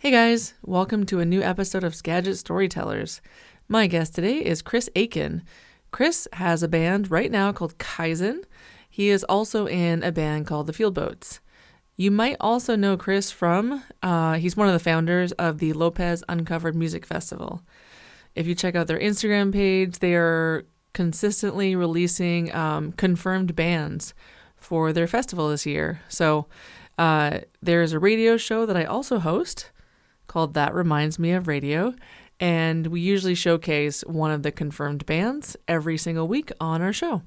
Hey guys, welcome to a new episode of Skagit Storytellers. My guest today is Chris Aiken. Chris has a band right now called Kaizen. He is also in a band called the Field Boats. You might also know Chris from, he's one of the founders of the Lopez Uncovered Music Festival. If you check out their Instagram page, they are consistently releasing confirmed bands for their festival this year. So there's a radio show that I also host called That Reminds Me of Radio, and we usually showcase one of the confirmed bands every single week on our show.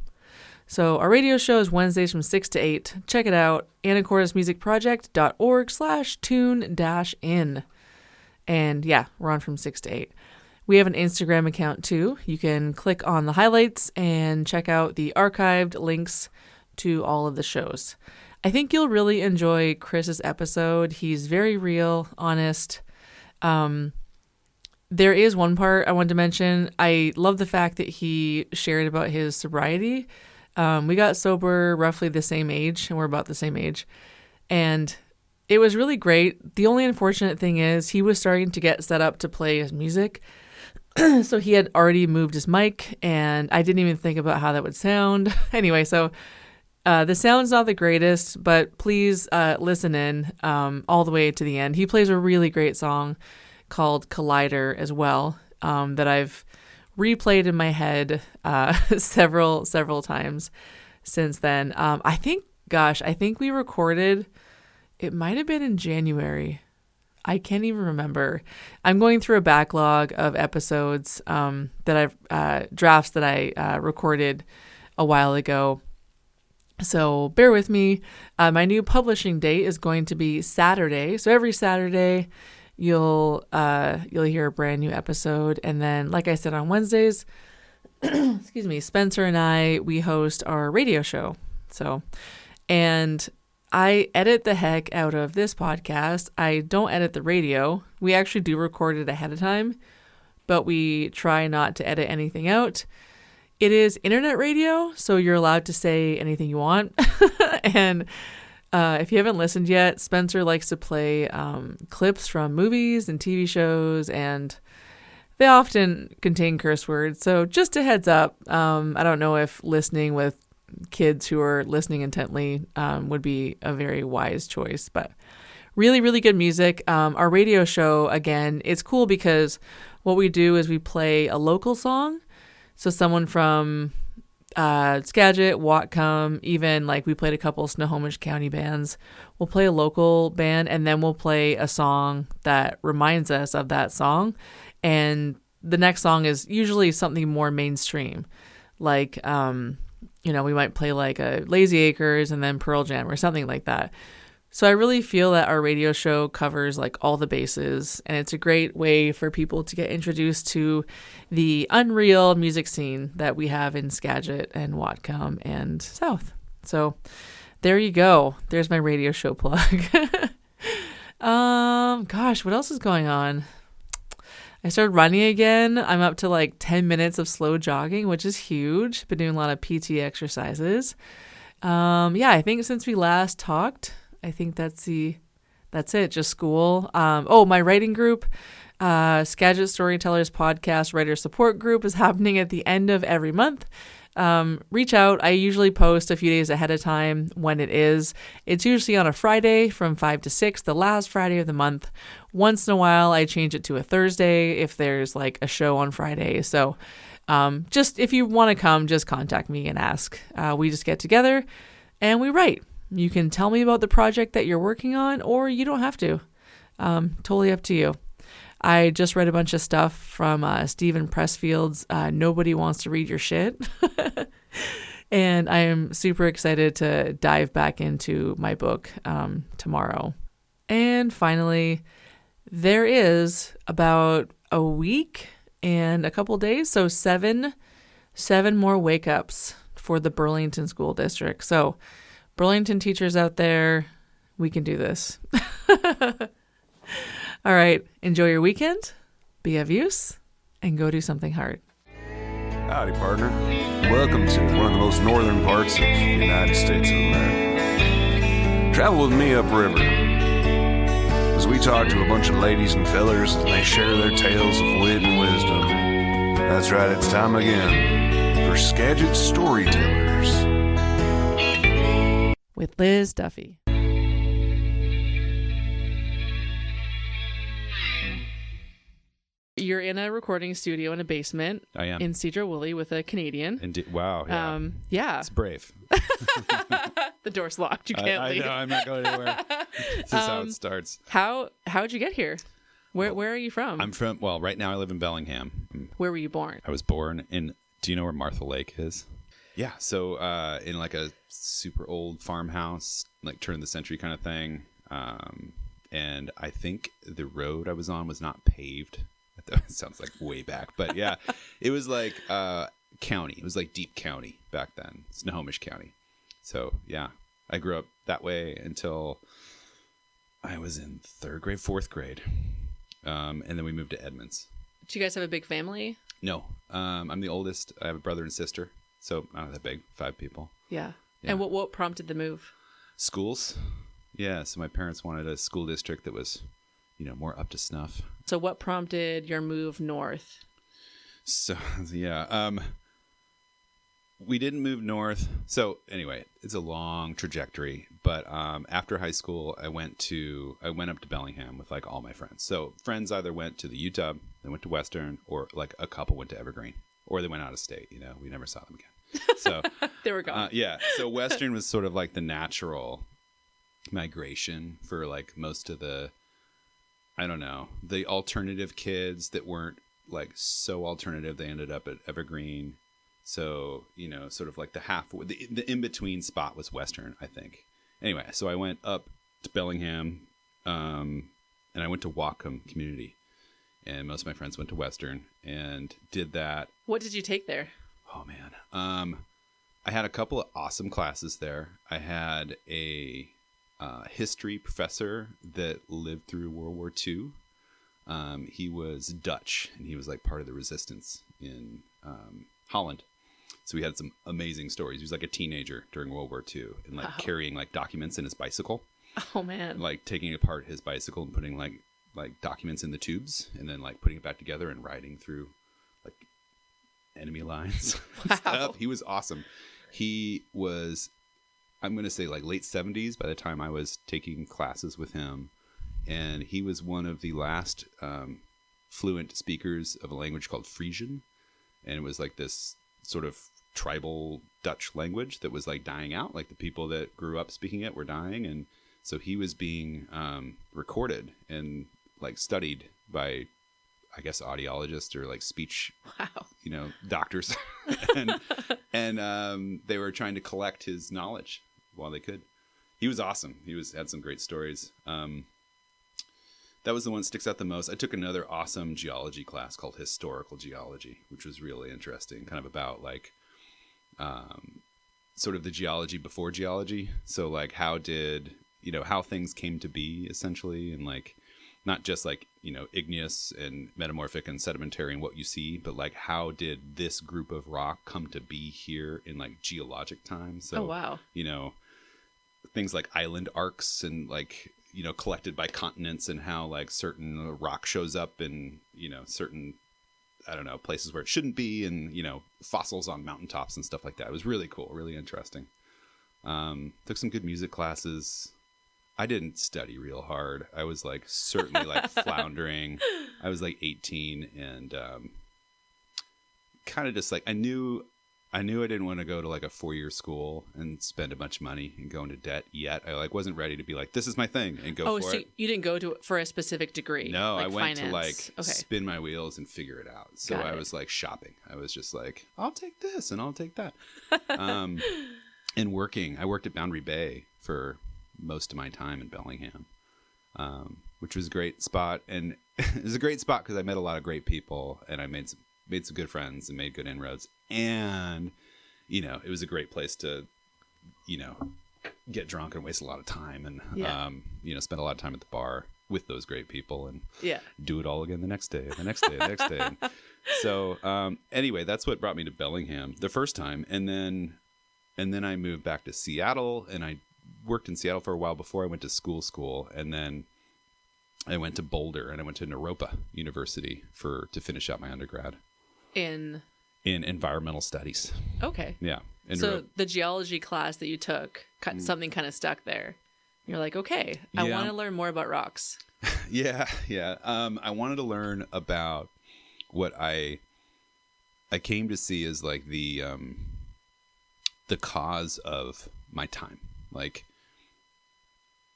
So our radio show is Wednesdays from 6 to 8. Check it out, anacortesmusicproject.org/tune-in. And yeah, we're on from 6 to 8. We have an Instagram account too. You can click on the highlights and check out the archived links to all of the shows. I think you'll really enjoy Chris's episode. He's very real, honest. There is one part I wanted to mention. I love the fact that he shared about his sobriety. We got sober roughly the same age, and we're about the same age. And it was really great. The only unfortunate thing is he was starting to get set up to play his music. So he had already moved his mic, and I didn't even think about how that would sound. Anyway, so the sound's not the greatest, but please listen in all the way to the end. He plays a really great song called Collider as well, that I've replayed in my head several times since then. I think we recorded, it might have been in January. I can't even remember. I'm going through a backlog of episodes that I've drafts that I recorded a while ago. So bear with me. My new publishing date is going to be Saturday. So every Saturday you'll hear a brand new episode. And then, like I said, on Wednesdays, excuse me, Spencer and I, we host our radio show. And I edit the heck out of this podcast. I don't edit the radio. We actually do record it ahead of time, but we try not to edit anything out. It is internet radio, so you're allowed to say anything you want. And if you haven't listened yet, Spencer likes to play clips from movies and TV shows, and they often contain curse words. So just a heads up, I don't know if listening with kids who are listening intently would be a very wise choice, but really, really good music. Our radio show, again, it's cool because what we do is we play a local song. So someone from Skagit, Whatcom, even like we played a couple Snohomish County bands. We'll play a local band, and then we'll play a song that reminds us of that song. And the next song is usually something more mainstream, like we might play like a Lazy Acres and then Pearl Jam or something like that. So I really feel that our radio show covers like all the bases, and it's a great way for people to get introduced to the unreal music scene that we have in Skagit and Whatcom and South. So there you go. There's my radio show plug. What else is going on? I started running again. I'm up to like 10 minutes of slow jogging, which is huge. Been doing a lot of PT exercises. I think since we last talked, I think that's it. Just school. My writing group, Skagit Storytellers Podcast Writer Support Group, is happening at the end of every month. Reach out. I usually post a few days ahead of time when it is. It's usually on a Friday from 5 to 6, the last Friday of the month. Once in a while, I change it to a Thursday if there's like a show on Friday. So just if you want to come, just contact me and ask. We just get together and we write. You can tell me about the project that you're working on, or you don't have to. Totally up to you. I just read a bunch of stuff from Stephen Pressfield's Nobody Wants to Read Your Shit. And I am super excited to dive back into my book tomorrow. And finally, there is about a week and a couple days, so seven more wake-ups for the Burlington School District. So Burlington teachers out there, we can do this. All right. Enjoy your weekend. Be of use and go do something hard. Howdy, partner. Welcome to one of the most northern parts of the United States of America. Travel with me upriver as we we talk to a bunch of ladies and fellers and they share their tales of wit and wisdom. That's right, it's time again for Skagit Storytellers. With Liz Duffy. You're in a recording studio in a basement. I am. In Cedar Woolley with a Canadian. Indeed. Wow. Yeah. Yeah. It's brave. The door's locked. You can't leave. I know. I'm not going anywhere. This is how it starts. How'd you get here? Where are you from? I'm from, well, right now I live in Bellingham. Where were you born? I was born in, do you know where Martha Lake is? Yeah. So in like a super old farmhouse, like turn of the century kind of thing. And I think the road I was on was not paved. That sounds like way back, but yeah, it was like county. It was like deep county back then. It's Snohomish County. So yeah, I grew up that way until I was in third grade, fourth grade, and then we moved to Edmonds. Do you guys have a big family? No, I'm the oldest. I have a brother and sister, so not that big. 5 people. Yeah. And what prompted the move? Schools. Yeah. So my parents wanted a school district that was, more up to snuff. So what prompted your move north? So, yeah, we didn't move north. So anyway, it's a long trajectory, but after high school, I went up to Bellingham with like all my friends. So friends either went to the UW, they went to Western, or like a couple went to Evergreen, or they went out of state. We never saw them again. So they were gone. Yeah. So Western was sort of like the natural migration for like most of the, I don't know, the alternative kids that weren't like so alternative. They ended up at Evergreen. So, sort of like the in-between spot was Western, I think. Anyway, so I went up to Bellingham, and I went to Whatcom Community. And most of my friends went to Western and did that. What did you take there? Oh, man. I had a couple of awesome classes there. I had a history professor that lived through World War II. He was Dutch, and he was like part of the resistance in Holland. So he had some amazing stories. He was like a teenager during World War II and like carrying like documents in his bicycle. Oh, man. Like taking apart his bicycle and putting like documents in the tubes and then like putting it back together and riding through like enemy lines. Wow. Stuff. He was awesome. He was, I'm going to say like late 70s by the time I was taking classes with him. And he was one of the last fluent speakers of a language called Frisian. And it was like this sort of tribal Dutch language that was like dying out. Like the people that grew up speaking it were dying. And so he was being recorded and like studied by, I guess, audiologists or like speech, doctors. and they were trying to collect his knowledge while they could. He was awesome. He had some great stories. That was the one that sticks out the most. I took another awesome geology class called historical geology, which was really interesting, kind of about like sort of the geology before geology. So like how things came to be essentially, and like not just like, igneous and metamorphic and sedimentary and what you see, but like how did this group of rock come to be here in like geologic time? So, oh, wow. Things like island arcs and like, collected by continents and how like certain rock shows up in, certain, I don't know, places where it shouldn't be, and, fossils on mountaintops and stuff like that. It was really cool, really interesting. Took some good music classes. I didn't study real hard. I was like certainly like floundering. I was like 18 and kind of just like I knew I didn't want to go to like a 4-year school and spend a bunch of money and go into debt yet. I like wasn't ready to be like, this is my thing and go for it. Oh, so you didn't go to for a specific degree? No, like I went finance. to like spin my wheels and figure it out. So I was like shopping. I was just like, I'll take this and I'll take that. And working. I worked at Boundary Bay for most of my time in Bellingham, which was a great spot. And it was a great spot because I met a lot of great people and I made some good friends and made good inroads. And, it was a great place to, get drunk and waste a lot of time and, spend a lot of time at the bar with those great people and do it all again the next day. And so, anyway, that's what brought me to Bellingham the first time. And then I moved back to Seattle and I worked in Seattle for a while before I went to school. And then I went to Boulder and I went to Naropa University to finish out my undergrad in environmental studies. Okay. Yeah. So the geology class that you took, something kind of stuck there. You're like, okay, I want to learn more about rocks. Yeah. I wanted to learn about what I came to see as like the cause of my time. Like,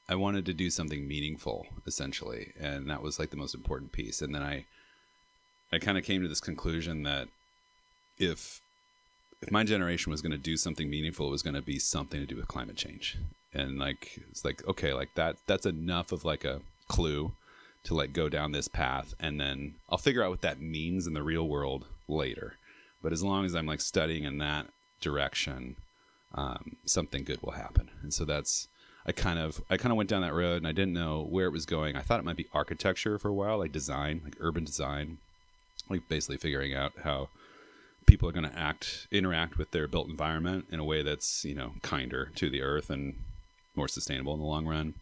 I wanted to do something meaningful, essentially, and that was like the most important piece. And then I kind of came to this conclusion that if my generation was going to do something meaningful, it was going to be something to do with climate change. And like, it's like, okay, like that's enough of like a clue to like go down this path, and then I'll figure out what that means in the real world later. But as long as I'm like studying in that direction, something good will happen. And so I kind of went down that road, and I didn't know where it was going. I thought it might be architecture for a while, like design, like urban design, like basically figuring out how people are going to interact with their built environment in a way that's, kinder to the earth and more sustainable in the long run.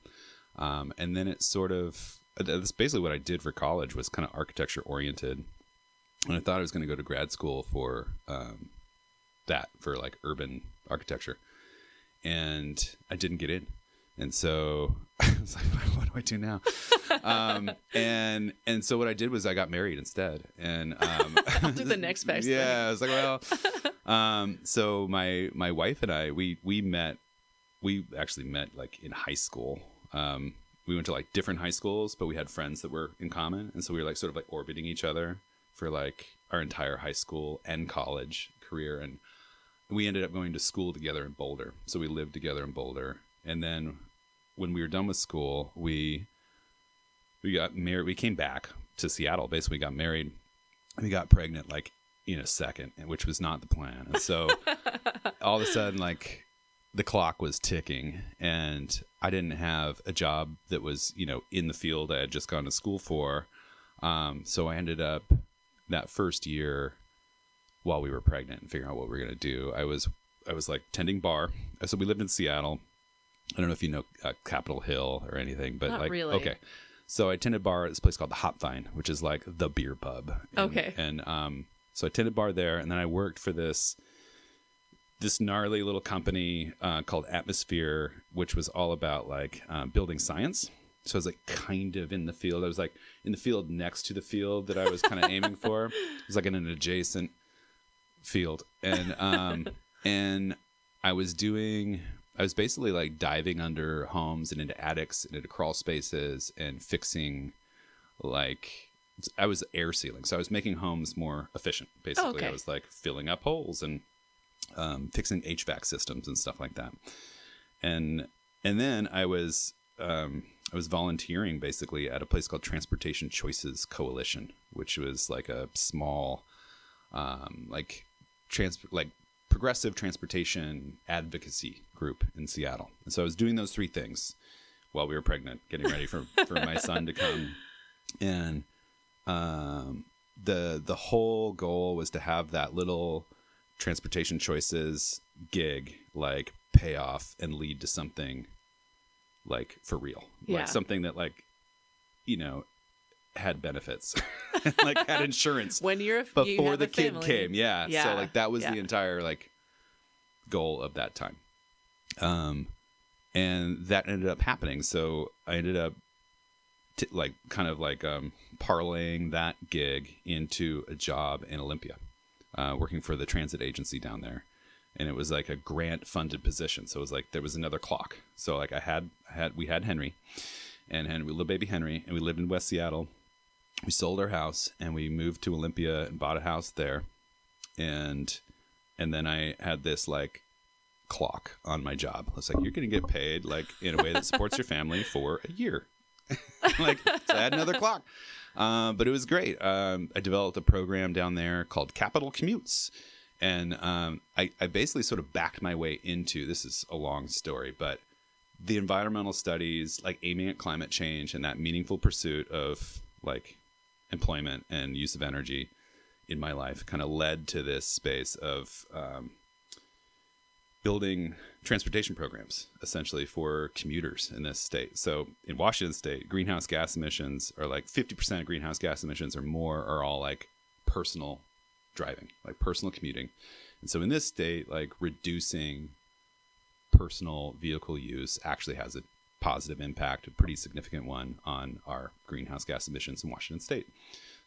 And then that's basically what I did for college, was kind of architecture oriented. And I thought I was going to go to grad school for for like urban architecture, and I didn't get in. And so I was like, what do I do now? And so what I did was I got married instead. And I'll do the next best thing. Yeah, I was like, well, so my wife and I, we actually met like in high school. We went to like different high schools, but we had friends that were in common. And so we were like sort of like orbiting each other for like our entire high school and college career. And we ended up going to school together in Boulder. So we lived together in Boulder. And then when we were done with school, we got married. We came back to Seattle. Basically, we got married. We got pregnant like in a second, which was not the plan. And so all of a sudden, like, the clock was ticking, and I didn't have a job that was, in the field I had just gone to school for. So I ended up that first year, while we were pregnant and figuring out what we were going to do, I was like tending bar. So we lived in Seattle. I don't know if you know Capitol Hill or anything, but not like, really. Okay. So I tended bar at this place called the Hop Vine, which is like the beer pub. Okay. And so I tended bar there, and then I worked for this gnarly little company called Atmosphere, which was all about like building science. So I was like kind of in the field. I was like in the field next to the field that I was kind of aiming for. It was like in an adjacent field. And and I was basically like diving under homes and into attics and into crawl spaces and fixing, like, I was air sealing. So I was making homes more efficient, basically. Oh, okay. I was like filling up holes and fixing HVAC systems and stuff like that. And then I was volunteering basically at a place called Transportation Choices Coalition, which was like a small, progressive transportation advocacy group in Seattle. And so I was doing those three things while we were pregnant, getting ready for my son to come. And the whole goal was to have that little Transportation Choices gig like pay off and lead to something like for real. Yeah. Like something that like, had benefits, like had insurance When before the kid family. came. Yeah. Yeah. So like that was the entire like goal of that time. And that ended up happening. So I ended up parlaying that gig into a job in Olympia, working for the transit agency down there. And it was like a grant funded position. So it was like, there was another clock. So like we had Henry, little baby Henry, and we lived in West Seattle. We sold our house and we moved to Olympia and bought a house there. And then I had this like clock on my job. I was like, you're going to get paid like in a way that supports your family for a year. So I had another clock. But it was great. I developed a program down there called Capital Commutes. And I basically sort of backed my way into, this is a long story, but the environmental studies, like aiming at climate change and that meaningful pursuit of like employment and use of energy in my life kind of led to this space of building transportation programs essentially for commuters in this state. So in Washington state, greenhouse gas emissions are like 50% of greenhouse gas emissions or more are all like personal driving, like personal commuting. And so in this state, like reducing personal vehicle use actually has a positive impact, a pretty significant one on our greenhouse gas emissions in Washington state.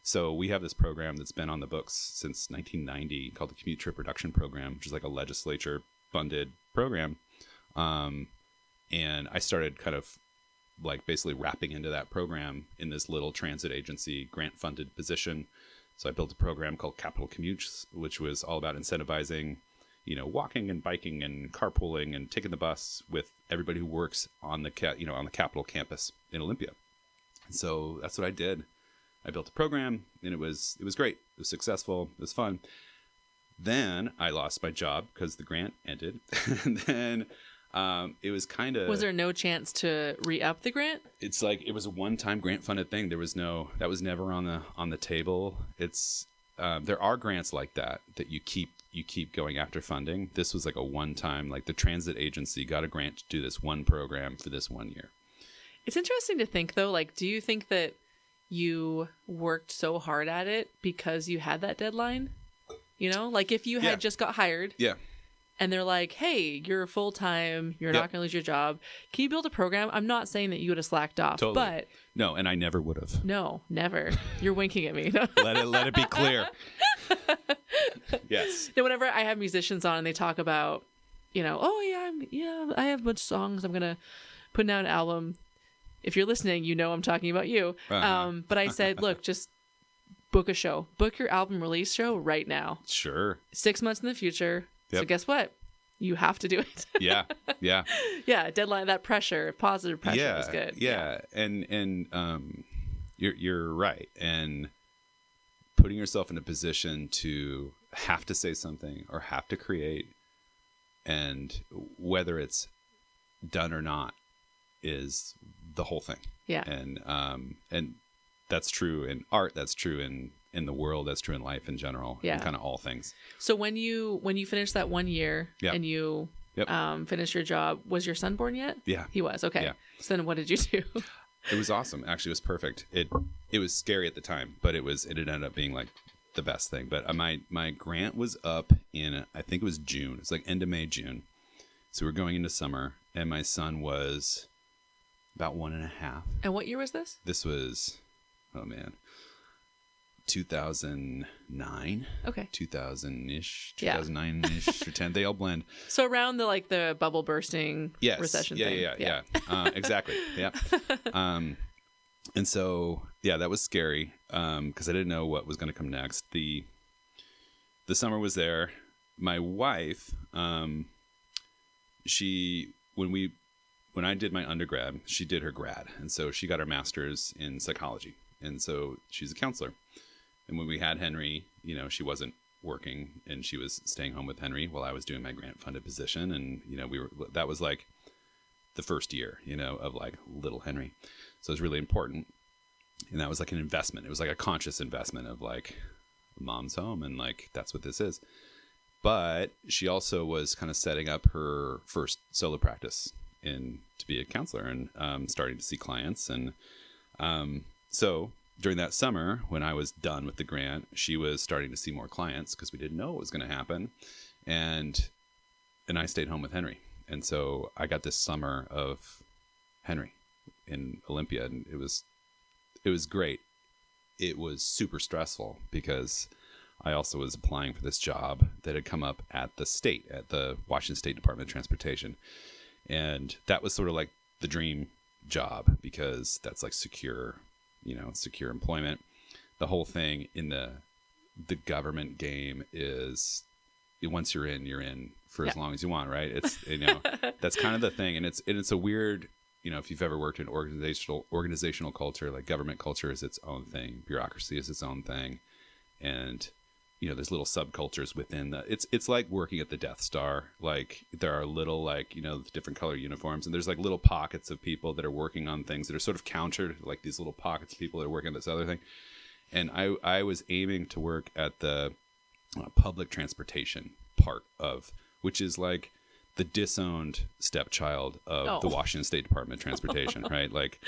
So we have this program that's been on the books since 1990 called the Commute Trip Reduction Program, which is like a legislature funded program. And I started kind of like basically wrapping into that program in this little transit agency grant funded position. So I built a program called Capital Commutes, which was all about incentivizing, you know, walking and biking and carpooling and taking the bus with everybody who works on the on the Capitol campus in Olympia. And so that's what I did. I built a program, and it was great. It was successful. It was fun. Then I lost my job because the grant ended. And then it was kind of... Was there no chance to re-up the grant? It's like it was a one-time grant funded thing. There was no... That was never on the table. It's there are grants like that you keep going after funding. This was like a one-time, like the transit agency got a grant to do this one program for this 1 year. It's interesting to think, though, like, do you think that you worked so hard at it because you had that deadline? You know, like if you had just got hired and they're like, hey, you're full-time, you're not going to lose your job. Can you build a program? I'm not saying that you would have slacked off, but no, and I never would have. No, never. You're winking at me. Let it be clear. Yes. No, whenever I have musicians on and they talk about, you know, I have a bunch of songs. I'm going to put out an album. If you're listening, you know I'm talking about you. But I said, look, just book a show. Book your album release show right now. Sure. 6 months in the future. Yep. So guess what? You have to do it. Yeah. Yeah, deadline, that pressure, positive pressure is good. Yeah. And you're right. And putting yourself in a position to have to say something or have to create, and whether it's done or not, is the whole thing. Yeah. And that's true in art, that's true in the world, that's true in life in general. Yeah. In kind of all things. So when you finished that 1 year and you finished your job, was your son born yet? Yeah. He was. Okay. Yeah. So then what did you do? It was awesome. Actually, it was perfect. It was scary at the time, but it ended up being like the best thing. But my grant was up in, I think it was June. It's like end of May, June. So we're going into summer, and my son was about 1.5. And what year was this? This was, 2009. Okay. 2000-ish, 2009-ish, or 10. They all blend. So around the bubble bursting recession thing. Yeah. Exactly. Yeah. And so, that was scary because I didn't know what was going to come next. The summer was there. My wife, when I did my undergrad, she did her grad. And so she got her master's in psychology. And so she's a counselor. And when we had Henry, she wasn't working and she was staying home with Henry while I was doing my grant funded position. And, that was like the first year, of like little Henry. So it was really important. And that was like an investment. It was like a conscious investment of like, mom's home and like, that's what this is. But she also was kind of setting up her first solo practice to be a counselor and starting to see clients. And so during that summer, when I was done with the grant, she was starting to see more clients because we didn't know what was going to happen. And I stayed home with Henry. And so I got this summer of Henry in Olympia, and it was great. It was super stressful because I also was applying for this job that had come up at the Washington State Department of Transportation. And that was sort of like the dream job because that's like secure employment. The whole thing in the government game is once you're in for as long as you want, right? It's, that's kind of the thing. And it's a weird, if you've ever worked in organizational culture, like government culture is its own thing. Bureaucracy is its own thing. And, there's little subcultures within it's like working at the Death Star. Like there are little, like, different color uniforms, and there's like little pockets of people that are working on things that are sort of countered, like these little pockets of people that are working on this other thing. And I was aiming to work at the public transportation part of, which is like the disowned stepchild of the Washington State Department of Transportation, right? Like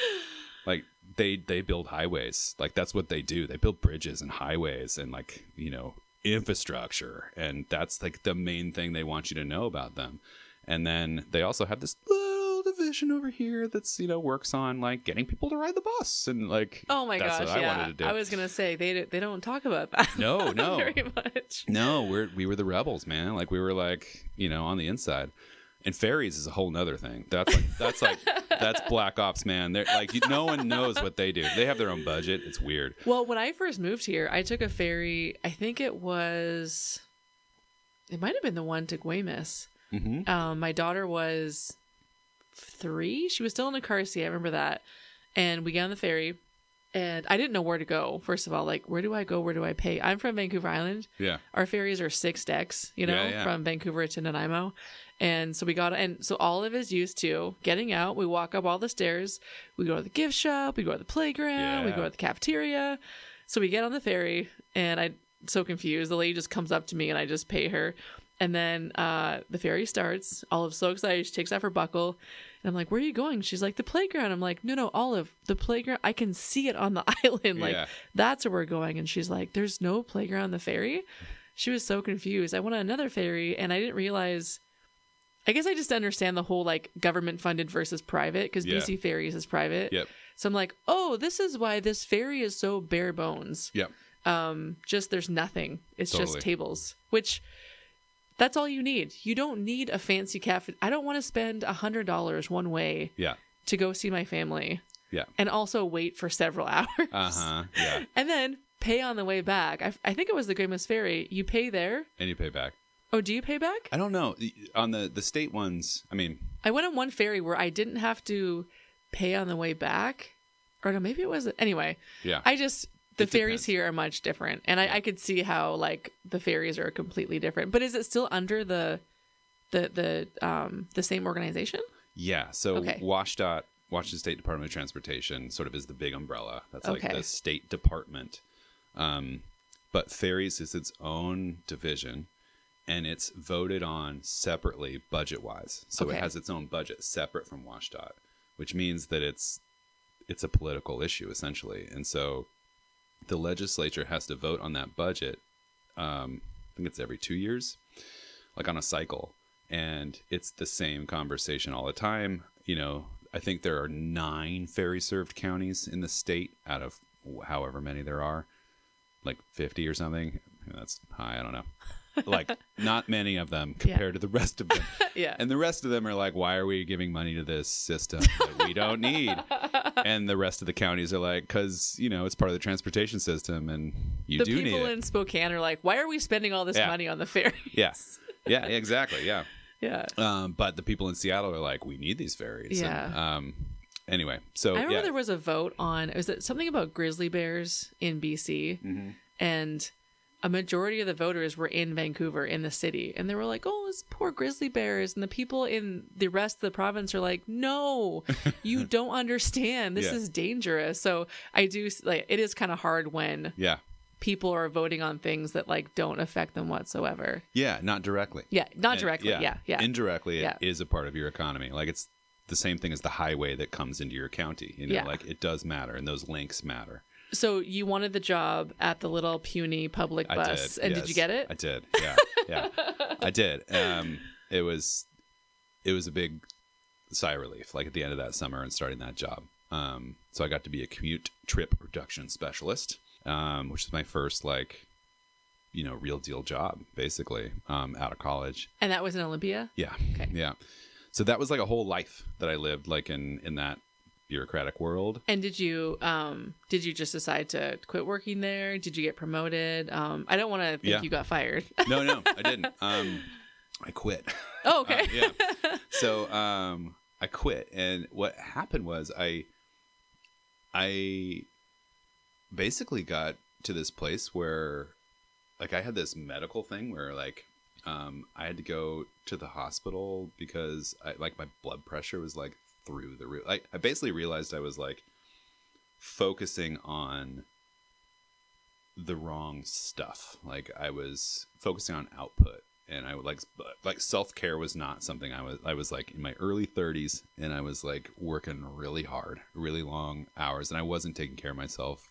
they build highways. Like that's what they do. They build bridges and highways and like, you know, infrastructure. And that's like the main thing they want you to know about them. And then they also have this little division over here that's, you know, works on like getting people to ride the bus and like, oh my that's gosh, what I yeah. wanted to do. I was gonna say they don't talk about that. No, very much. No, we were the rebels, man. Like we were like, you know, on the inside. And ferries is a whole nother thing. That's Black Ops, man. They're like, no one knows what they do. They have their own budget. It's weird. Well, when I first moved here, I took a ferry. I think it might have been the one to Guaymas. Mm-hmm. My daughter was 3. She was still in a car seat. I remember that. And we got on the ferry, and I didn't know where to go. First of all, like, where do I go? Where do I pay? I'm from Vancouver Island. Yeah. Our ferries are 6 decks, you know, from Vancouver to Nanaimo. And so so Olive is used to getting out. We walk up all the stairs. We go to the gift shop. We go to the playground. We go to the cafeteria. So we get on the ferry, and I'm so confused. The lady just comes up to me, and I just pay her. And then the ferry starts. Olive's so excited. She takes off her buckle. And I'm like, where are you going? She's like, the playground. I'm like, no, Olive, the playground. I can see it on the island. Like, that's where we're going. And she's like, there's no playground on the ferry? She was so confused. I went on another ferry, and I didn't realize... I guess I just understand the whole like government funded versus private because BC Ferries is private. Yep. So I'm like, oh, this is why this ferry is so bare bones. Yep. Just there's nothing. It's just tables, which that's all you need. You don't need a fancy cafe. I don't want to spend $100 one way to go see my family. Yeah. And also wait for several hours. Yeah. And then pay on the way back. I think it was the Guaymas Ferry. You pay there. And you pay back. Oh, do you pay back? I don't know. On the state ones, I mean... I went on one ferry where I didn't have to pay on the way back. Or no, maybe it was... Anyway. Yeah. The ferries here are much different. And I could see how, like, the ferries are completely different. But is it still under the same organization? Yeah. So WSDOT, Washington State Department of Transportation, sort of is the big umbrella. That's like the state department. But ferries is its own division. And it's voted on separately budget-wise. So it has its own budget separate from WSDOT, which means that it's a political issue, essentially. And so the legislature has to vote on that budget, I think it's every 2 years, like on a cycle. And it's the same conversation all the time. You know, I think there are 9 ferry-served counties in the state out of however many there are, like 50 or something. That's high, I don't know. Like not many of them compared to the rest of them. And the rest of them are like, why are we giving money to this system that we don't need? And the rest of the counties are like, because, you know, it's part of the transportation system and you do need it. The people in Spokane are like, why are we spending all this money on the ferries? Yeah, exactly. Yeah. Yeah. But the people in Seattle are like, we need these ferries. Yeah. And, anyway, so I remember there was a vote on, was it something about grizzly bears in BC? Mm-hmm. And a majority of the voters were in Vancouver, in the city. And they were like, oh, it's poor grizzly bears. And the people in the rest of the province are like, no, you don't understand. This is dangerous. So I do, like, it is kind of hard when people are voting on things that, like, don't affect them whatsoever. Yeah, not directly. Yeah, not directly. Yeah. Indirectly, it is a part of your economy. Like, it's the same thing as the highway that comes into your county. You know, like, it does matter, and those links matter. So you wanted the job at the little puny public bus, and did you get it? I did. Yeah, I did. It was a big sigh of relief, like at the end of that summer and starting that job. So I got to be a commute trip reduction specialist, which is my first, like, you know, real deal job, basically, out of college. And that was in Olympia? Yeah. Okay. Yeah. So that was like a whole life that I lived, like in that bureaucratic world. And did you just decide to quit working there? Did you get promoted? I don't want to think you got fired. No, I didn't. I quit. Oh, okay. So I quit, and what happened was I basically got to this place where, like, I had this medical thing where, like, I had to go to the hospital because my blood pressure was like through the roof. I basically realized I was, like, focusing on the wrong stuff. Like, I was focusing on output And I would like self-care was not something I was like in my early 30s, and I was like working really hard, really long hours, and I wasn't taking care of myself.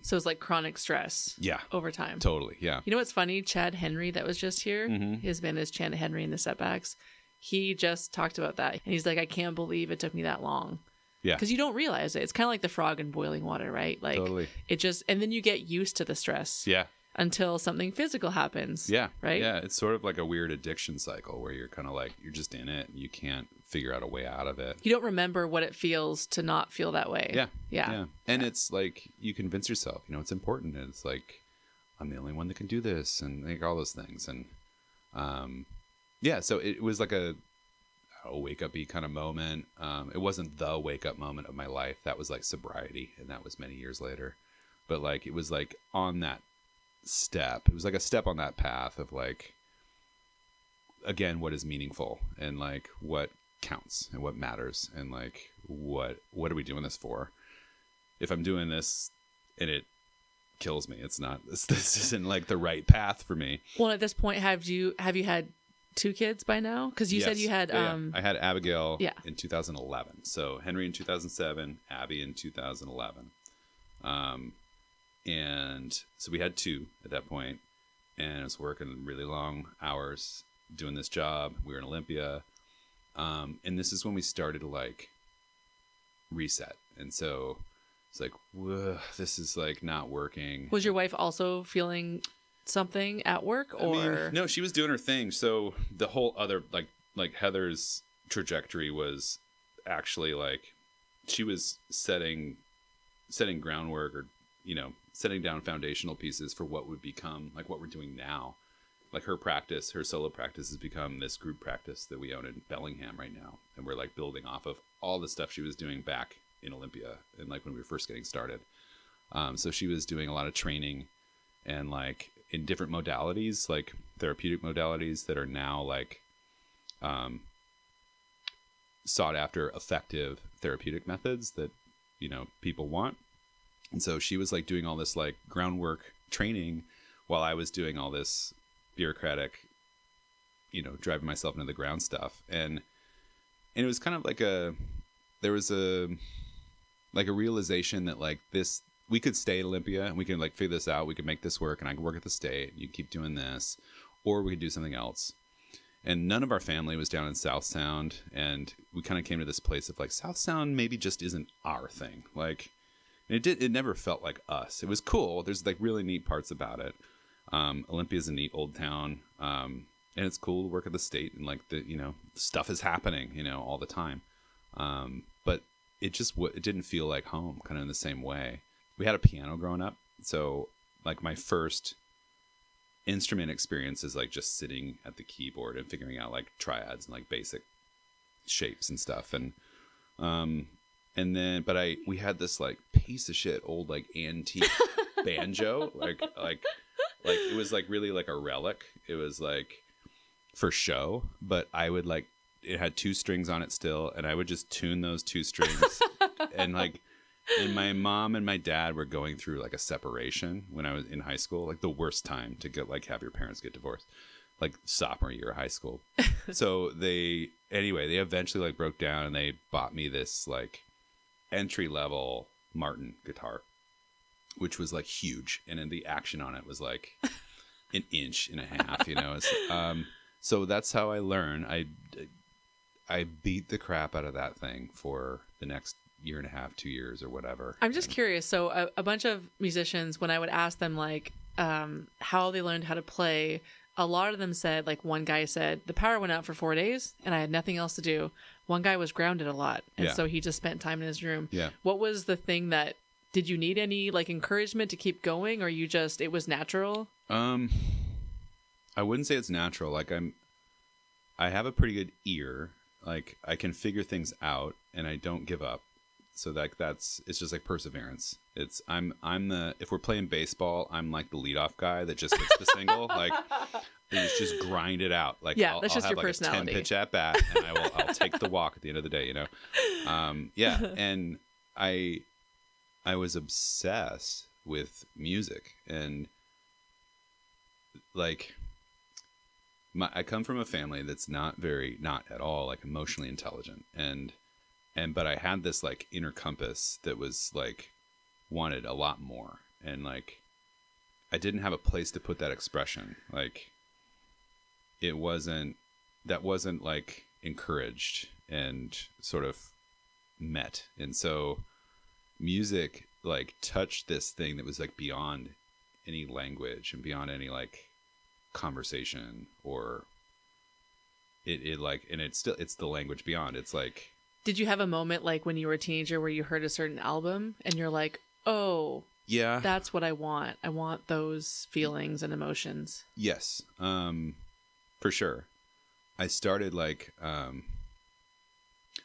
So it's like chronic stress. Yeah. Over time. Totally. Yeah. You know what's funny? Chad Henry that was just here, his band is Chad Henry and the Setbacks. He just talked about that. And he's like, I can't believe it took me that long. Yeah. Because you don't realize it. It's kind of like the frog in boiling water, right? Like totally. It just, and then you get used to the stress. Yeah. Until something physical happens. Yeah. Right? Yeah. It's sort of like a weird addiction cycle where you're kind of like, you're just in it and you can't figure out a way out of it. You don't remember what it feels to not feel that way. Yeah. Yeah. Yeah. And it's like, you convince yourself, you know, it's important. And it's like, I'm the only one that can do this, and like all those things. And, yeah, so it was like a wake up-y kind of moment. It wasn't the wake up moment of my life. That was like sobriety. And that was many years later. But like, it was like on that step, it was like a step on that path of like, again, what is meaningful and like what counts and what matters and like what are we doing this for? If I'm doing this and it kills me, this isn't like the right path for me. Well, at this point, have you had 2 kids by now? Because you said you had I had Abigail in 2011. So Henry in 2007, Abby in 2011. And so we had 2 at that point, and I was working really long hours doing this job. We were in Olympia. And this is when we started to like reset. And so it's like, whoa, this is like not working. Was your wife also feeling something at work, or? I mean, no, she was doing her thing. So the whole other, like Heather's trajectory was actually like, she was setting groundwork, or, you know, setting down foundational pieces for what would become like what we're doing now. Like her solo practice has become this group practice that we own in Bellingham right now. And we're like building off of all the stuff she was doing back in Olympia and like when we were first getting started. So she was doing a lot of training and like in different modalities, like therapeutic modalities that are now like sought after effective therapeutic methods that, you know, people want. And so she was like doing all this like groundwork training while I was doing all this bureaucratic, you know, driving myself into the ground stuff. And it was kind of like there was a realization that like this, we could stay at Olympia and we can like figure this out. We could make this work, and I could work at the state and you keep doing this, or we could do something else. And none of our family was down in South Sound. And we kind of came to this place of like, South Sound maybe just isn't our thing. Like, it never felt like us. It was cool. There's like really neat parts about it. Olympia is a neat old town. And it's cool to work at the state and like the, you know, stuff is happening, you know, all the time. But it didn't feel like home kind of in the same way. We had a piano growing up. So like my first instrument experience is like just sitting at the keyboard and figuring out like triads and like basic shapes and stuff. And then, but we had this like piece of shit old like antique banjo, like it was like really like a relic. It was like for show, but I would like, it had 2 strings on it still, and I would just tune those 2 strings. And my mom and my dad were going through like a separation when I was in high school, like the worst time to get like have your parents get divorced, like sophomore year of high school. So they eventually like broke down, and they bought me this like entry level Martin guitar, which was like huge, and then the action on it was like an inch and a half, you know. So that's how I learned. I beat the crap out of that thing for the next year and a half, 2 years or whatever. I'm just curious. So a bunch of musicians, when I would ask them like how they learned how to play, a lot of them said, like one guy said, the power went out for 4 days and I had nothing else to do. One guy was grounded a lot, and so he just spent time in his room. Yeah. What was the thing that, did you need any like encouragement to keep going, or it was natural? I wouldn't say it's natural. Like I have a pretty good ear. Like I can figure things out, and I don't give up. So like it's just like perseverance. If we're playing baseball, I'm like the leadoff guy that just hits the single. Like just grind it out. Like yeah, that's just I'll have your like personality. A 10 pitch at bat, and I'll take the walk at the end of the day, you know? Yeah. And I was obsessed with music, and like I come from a family that's not at all like emotionally intelligent, but I had this like inner compass that was like wanted a lot more, and like I didn't have a place to put that expression. Like that wasn't like encouraged and sort of met, and so music like touched this thing that was like beyond any language and beyond any like conversation, or it like, and it's the language beyond. It's like, did you have a moment like when you were a teenager where you heard a certain album and you're like, oh yeah, that's what I want those feelings and emotions? Yes, for sure. I started like I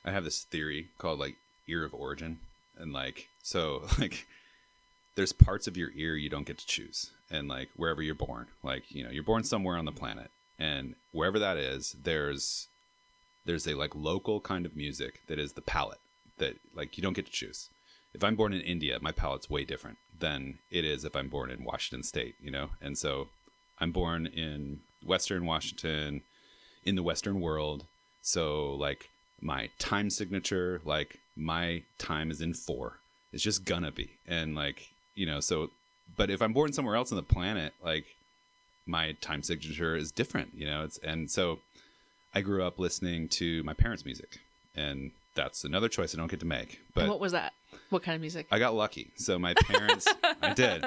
have this theory called like ear of origin, and like so like there's parts of your ear you don't get to choose. And like wherever you're born, like, you know, you're born somewhere on the planet, and wherever that is, there's a like local kind of music that is the palette that like you don't get to choose. If I'm born in India, my palette's way different than it is if I'm born in Washington State, you know? And so I'm born in Western Washington, in the Western world. So like my time signature, like my time is in 4. It's just gonna be. And like, you know, so, but if I'm born somewhere else on the planet, like my time signature is different, you know? And so I grew up listening to my parents' music, and that's another choice I don't get to make. But what was that? What kind of music? I got lucky. So my parents, I did.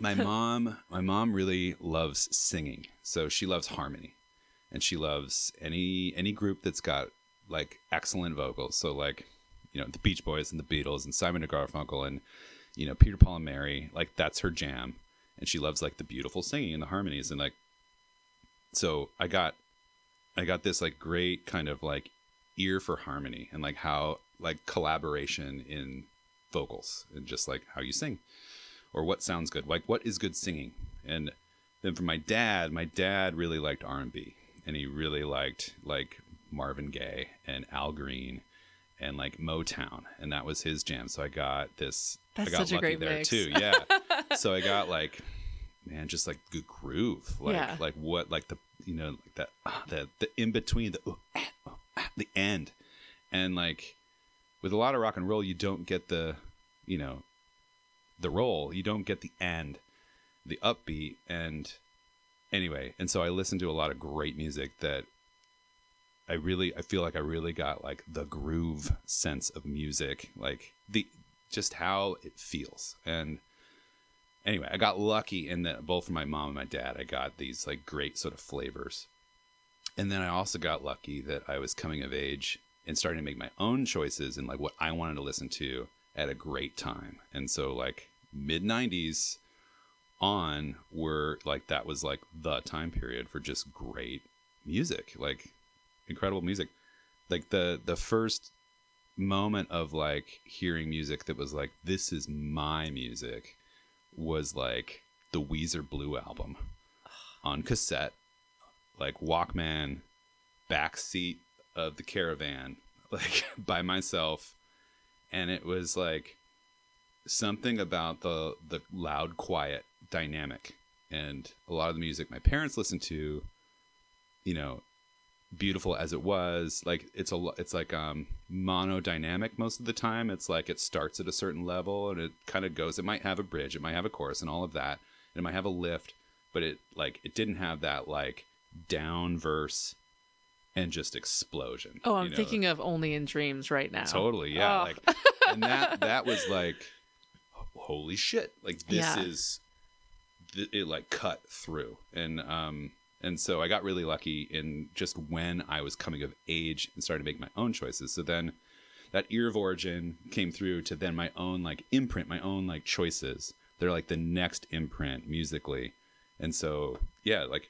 My mom really loves singing. So she loves harmony, and she loves any group that's got like excellent vocals. So like, you know, the Beach Boys and the Beatles and Simon and Garfunkel and, you know, Peter, Paul and Mary, like that's her jam. And she loves like the beautiful singing and the harmonies. And like, so I got this like great kind of like ear for harmony and like how like collaboration in vocals and just like how you sing or what sounds good, like what is good singing. And then for my dad really liked R&B, and he really liked like Marvin Gaye and Al Green and like Motown, and that was his jam. So I got such a great there mix. too. Yeah. So I got like, man, just like good groove, like like what, like the, you know, like that the in between, the end, and like with a lot of rock and roll, you don't get the, you know, the roll, you don't get the end, the upbeat, and anyway, and so I listened to a lot of great music that I feel like I really got like the groove sense of music, like just how it feels. And anyway, I got lucky in that both from my mom and my dad, I got these like great sort of flavors. And then I also got lucky that I was coming of age and starting to make my own choices and like what I wanted to listen to at a great time. And so like mid 90s on were like, that was like the time period for just great music, like incredible music. Like the first moment of like hearing music that was like, this is my music, was like the Weezer Blue album on cassette, like Walkman, backseat of the Caravan, like by myself. And it was like something about the loud, quiet dynamic. And a lot of the music my parents listened to, you know, beautiful as it was, like it's like monodynamic most of the time. It's like it starts at a certain level and it kind of goes, it might have a bridge, it might have a chorus and all of that, and it might have a lift, but it didn't have that like down verse and just explosion. Oh, I'm thinking of Only in Dreams right now. Totally, yeah. Oh. Like, and that was like, holy shit! Like this is, it like cut through, and so I got really lucky in just when I was coming of age and started to make my own choices. So then that ear of origin came through to then my own like imprint, my own like choices. They're like the next imprint musically. And so, yeah, like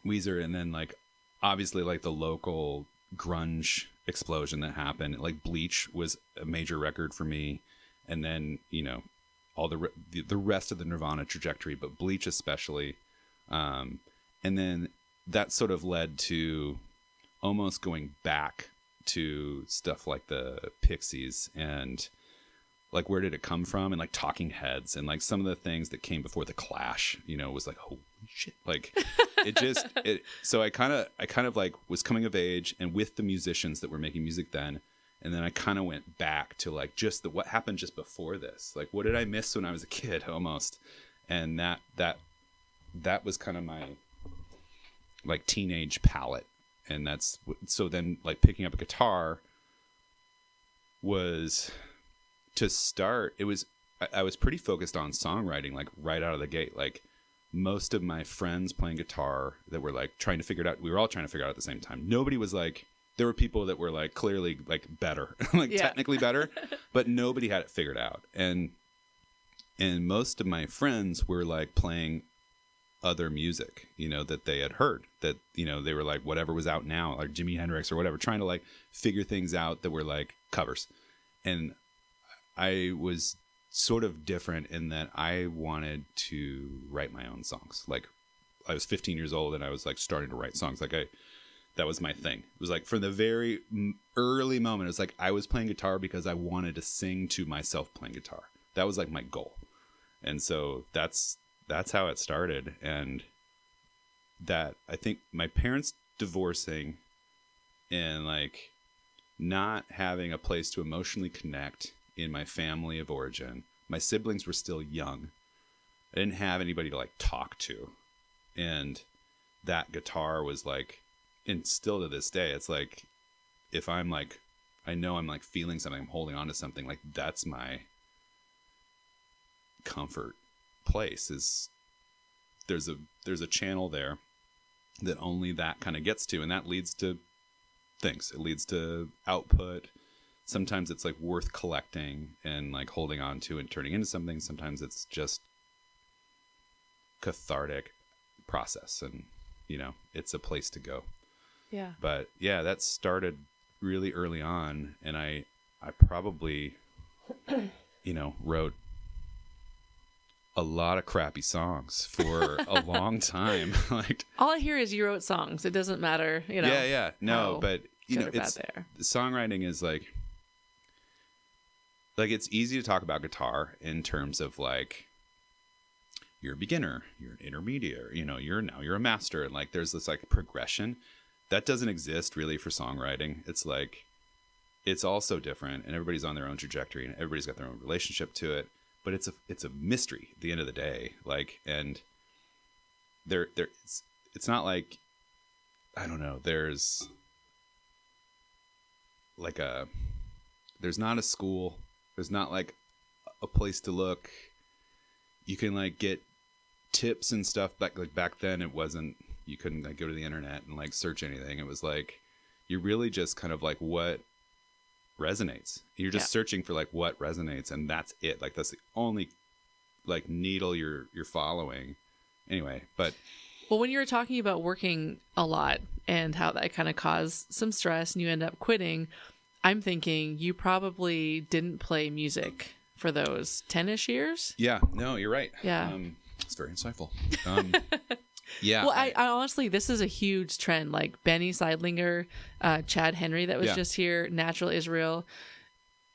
Weezer, and then like obviously like the local grunge explosion that happened. Like Bleach was a major record for me. And then, you know, all the rest of the Nirvana trajectory, but Bleach especially. And then that sort of led to almost going back to stuff like the Pixies and like where did it come from, and like Talking Heads and like some of the things that came before the Clash, you know, was like, holy shit. Like so I kind of like was coming of age and with the musicians that were making music then. And then I kind of went back to like just what happened just before this. Like, what did I miss when I was a kid almost? And that was kind of my like teenage palette. And so then like picking up a guitar was to start. I was pretty focused on songwriting, like right out of the gate. Like most of my friends playing guitar that were like trying to figure it out. We were all trying to figure it out at the same time. Nobody was like, there were people that were like clearly like better, like technically better, but nobody had it figured out. And most of my friends were like playing other music, you know, that they had heard, that, you know, they were like whatever was out now, like Jimi Hendrix or whatever, trying to like figure things out that were like covers. And I was sort of different in that I wanted to write my own songs. Like I was 15 years old and I was like starting to write songs. That was my thing. It was like from the very early moment, it was like I was playing guitar because I wanted to sing to myself playing guitar. That was like my goal. And so that's how it started. And that I think my parents divorcing and like not having a place to emotionally connect in my family of origin. My siblings were still young. I didn't have anybody to like talk to. And that guitar was like, and still to this day, it's like, if I'm like, I know I'm like feeling something, I'm holding on to something, like that's my comfort place. Is there's a channel there that only that kind of gets to, and that leads to things. It leads to output. Sometimes it's like worth collecting and like holding on to and turning into something. Sometimes it's just cathartic process, and you know, it's a place to go. Yeah. But yeah, that started really early on, and I probably, you know, wrote a lot of crappy songs for a long time. Like all I hear is you wrote songs. It doesn't matter, you know. Yeah. No, but you know, it's there. Songwriting is like it's easy to talk about guitar in terms of like you're a beginner, you're an intermediate, you know, you're a master, and like there's this like progression that doesn't exist really for songwriting. It's like it's all so different, and everybody's on their own trajectory, and everybody's got their own relationship to it. But it's a mystery at the end of the day. Like, and it's not like, I don't know, there's not a school, there's not like a place to look. You can like get tips and stuff back then. It wasn't, you couldn't like go to the internet and like search anything. It was like, you really just kind of like what resonates. You're just searching for like what resonates, and that's it. Like that's the only like needle you're following. Anyway, but well, when you were talking about working a lot and how that kind of caused some stress and you end up quitting, I'm thinking you probably didn't play music for those 10-ish years. Yeah, no, you're right. Yeah. It's very insightful. Yeah. Well, I honestly, this is a huge trend. Like Benny Seidlinger, Chad Henry that was just here, Natural Israel.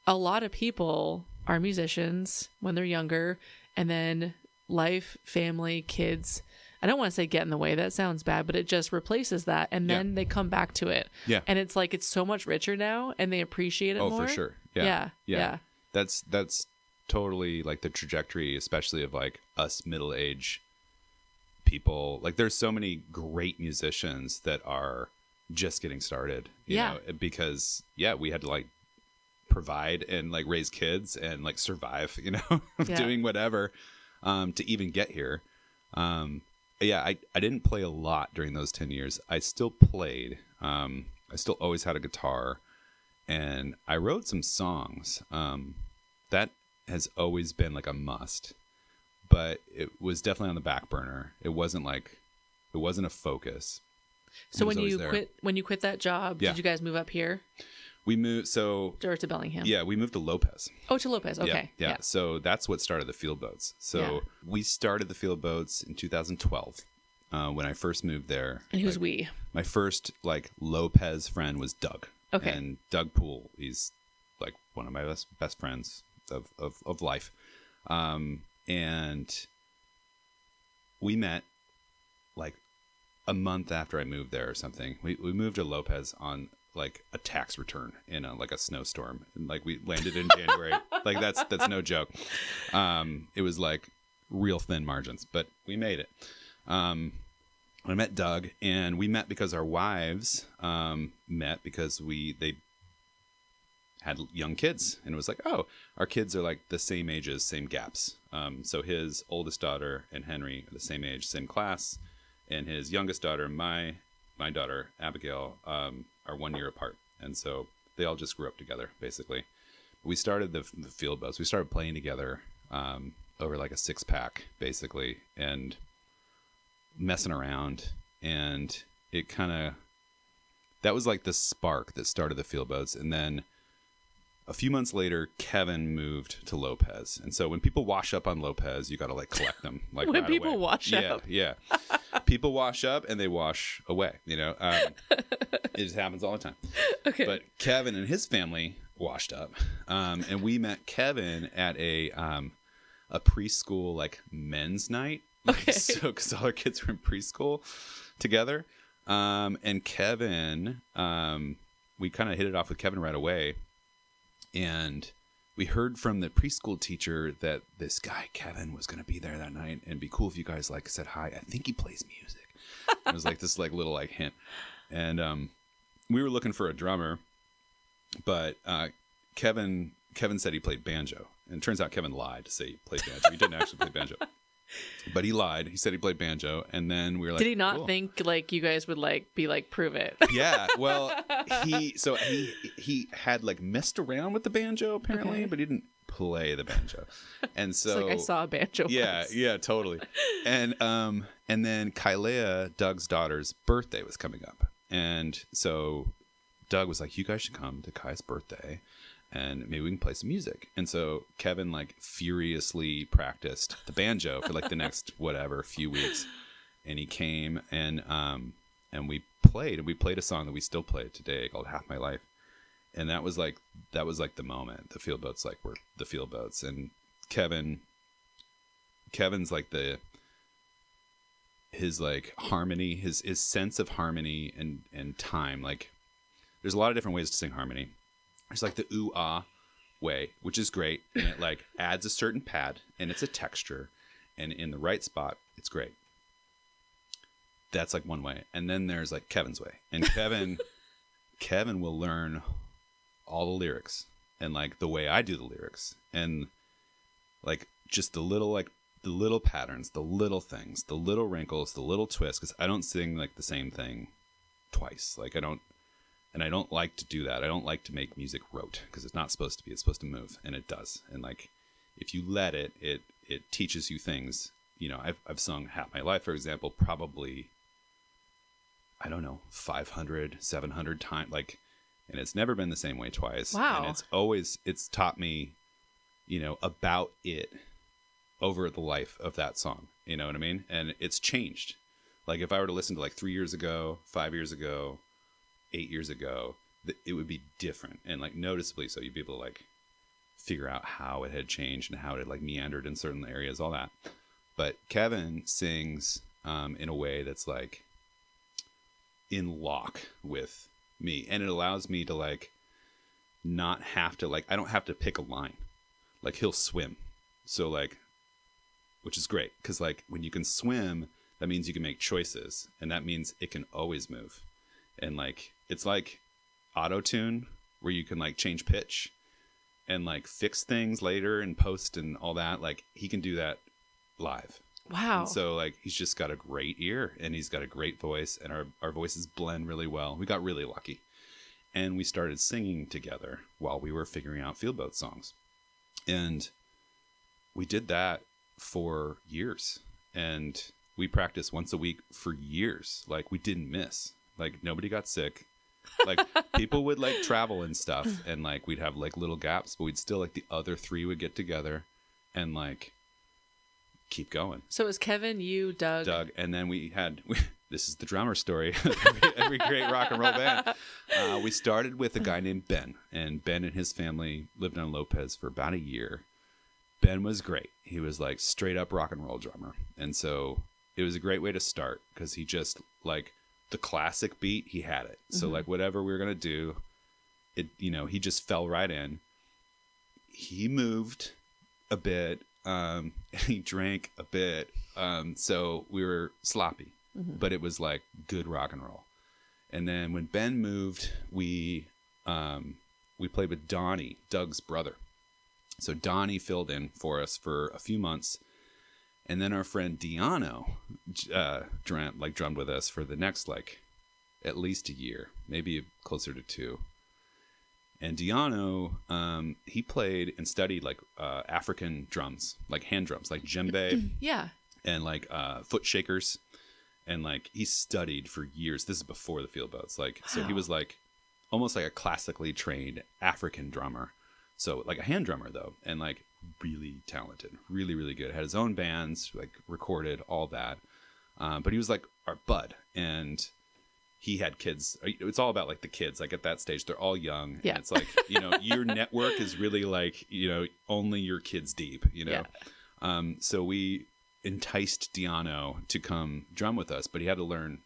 A lot of people are musicians when they're younger, and then life, family, kids. I don't want to say get in the way. That sounds bad, but it just replaces that. And then they come back to it. Yeah. And it's like, it's so much richer now, and they appreciate it more. Oh, for sure. Yeah. That's totally like the trajectory, especially of like us middle-aged people. Like there's so many great musicians that are just getting started, you know, because we had to like provide and like raise kids and like survive, you know, doing whatever to even get here. I didn't play a lot during those 10 years. I still played. I still always had a guitar, and I wrote some songs. That has always been like a must, but it was definitely on the back burner. It wasn't a focus. So when you quit that job, did you guys move up here? We moved or to Bellingham. Yeah, we moved to Lopez. Oh, to Lopez. Okay. Yeah. So that's what started the Field Boats. So we started the Field Boats in 2012 when I first moved there. And who's we? My first like Lopez friend was Doug. Okay. And Doug Poole, he's like one of my best friends of life. And we met like a month after I moved there or something. We moved to Lopez on like a tax return in a snowstorm, and like we landed in January. Like that's no joke. It was like real thin margins, but we made it. I met Doug, and we met because our wives met because they had young kids, and it was like, oh, our kids are like the same ages, same gaps. So his oldest daughter and Henry are the same age, same class, and his youngest daughter and my daughter Abigail are 1 year apart, and so they all just grew up together basically. We started the field boats. We started playing together over like a 6-pack basically, and messing around, and it kind of, that was like the spark that started the field boats. And then a few months later, Kevin moved to Lopez, and so when people wash up on Lopez, you got to like collect them. Like when right people away. wash up, yeah, people wash up and they wash away. It just happens all the time. Okay. But Kevin and his family washed up, and we met Kevin at a preschool like men's night. Okay. So because all our kids were in preschool together, and Kevin, we kind of hit it off with Kevin right away. And we heard from the preschool teacher that this guy, Kevin, was going to be there that night. And it'd be cool if you guys like said hi. I think he plays music. It was like this like little like hint. And we were looking for a drummer, but Kevin said he played banjo. And it turns out Kevin lied to say he played banjo. He didn't actually play banjo. But he lied. He said he played banjo, and then we were like, did he not cool. think like you guys would like be like, prove it? Yeah. Well, he had like messed around with the banjo apparently, but he didn't play the banjo. And so It's like I saw a banjo. Yeah, once. yeah, totally. And then Kylea, Doug's daughter's birthday was coming up, and so Doug was like, "You guys should come to Kai's birthday, and maybe we can play some music." And so Kevin like furiously practiced the banjo for like the next few weeks, and he came and we played a song that we still play today called "Half My Life," and that was like the moment. The field boats were the field boats, and Kevin's like his like harmony, his sense of harmony and time. Like there's a lot of different ways to sing harmony. It's like the ooh-ah way, which is great. And it like adds a certain pad, and it's a texture, and in the right spot, it's great. That's like one way. And then there's like Kevin's way. And Kevin will learn all the lyrics and like the way I do the lyrics. And like just the little patterns, the little things, the little wrinkles, the little twists. Because I don't sing like the same thing twice. Like I don't like to do that. I don't like to make music rote because it's not supposed to be. It's supposed to move, and it does. And like, if you let it teaches you things. I've sung "Half My Life," for example, probably, I don't know, 500, 700 times. Like, and it's never been the same way twice. Wow. And it's taught me, about it over the life of that song. You know what I mean? And it's changed. Like if I were to listen to like 3 years ago, 5 years ago, 8 years ago, it would be different and like noticeably so. You'd be able to like figure out how it had changed and how it had like meandered in certain areas, all that. But Kevin sings in a way that's like in lock with me, and it allows me to like not have to like, I don't have to pick a line. Like he'll swim, so like, which is great because like when you can swim, that means you can make choices, and that means it can always move. And like it's like auto tune where you can like change pitch and like fix things later and post and all that. Like he can do that live. Wow. And so like he's just got a great ear, and he's got a great voice, and our voices blend really well. We got really lucky, and we started singing together while we were figuring out field boat songs, and we did that for years, and we practiced once a week for years. Like we didn't miss. Like nobody got sick. Like people would like travel and stuff, and like we'd have like little gaps, but we'd still like the other three would get together and like keep going. So it was Kevin, you, Doug, and then this is the drummer story. every great rock and roll band. We started with a guy named Ben, and Ben and his family lived on Lopez for about a year. Ben was great. He was like straight up rock and roll drummer, and so it was a great way to start because he just like the classic beat, he had it. So like whatever we were going to do, it, you know, he just fell right in. He moved a bit, and he drank a bit. So we were sloppy, but it was like good rock and roll. And then when Ben moved, we played with Donnie, Doug's brother. So Donnie filled in for us for a few months. And then our friend Diano drummed with us for the next, like, at least a year, maybe closer to 2. And Diano, he played and studied, like, African drums, like hand drums, like djembe. Yeah. And, like, foot shakers. And, like, he studied for years. This is before the field boats. Like, so he was, like, almost like a classically trained African drummer. So, like, a hand drummer, though. And, like, really talented, really, really good. Had his own bands, like recorded all that. But he was like our bud, and he had kids. It's all about like the kids. Like at that stage, they're all young. Yeah. And it's like, you know, your network is really like, you know, only your kids deep, you know? Yeah. So we enticed Diano to come drum with us, but he had to learn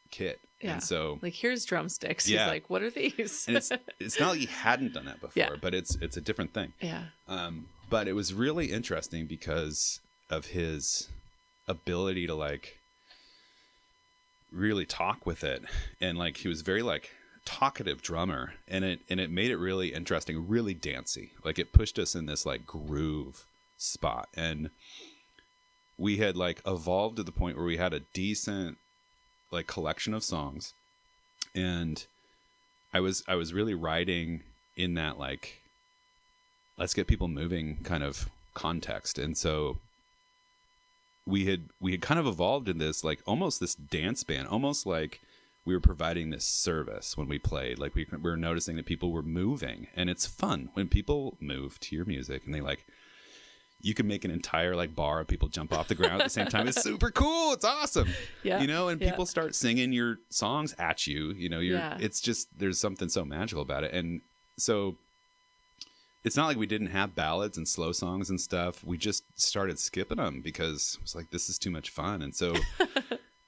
kit. Yeah. And so like, here's drumsticks. Yeah. He's like, what are these? And it's not like he hadn't done that before, but it's a different thing. Yeah. But it was really interesting because of his ability to like really talk with it. And like, he was very like talkative drummer, and it made it really interesting, really dancey. Like it pushed us in this like groove spot. And we had like evolved to the point where we had a decent like collection of songs. And I was really riding in that like, let's get people moving kind of context. And so we had kind of evolved in this, like almost this dance band, almost like we were providing this service when we played. Like we were noticing that people were moving, and it's fun when people move to your music and they like, you can make an entire like bar of people jump off the ground at the same time. It's super cool. It's awesome. Yeah. You know, and people start singing your songs at you, you know, it's just, there's something so magical about it. And so it's not like we didn't have ballads and slow songs and stuff. We just started skipping them because it was like, this is too much fun. And so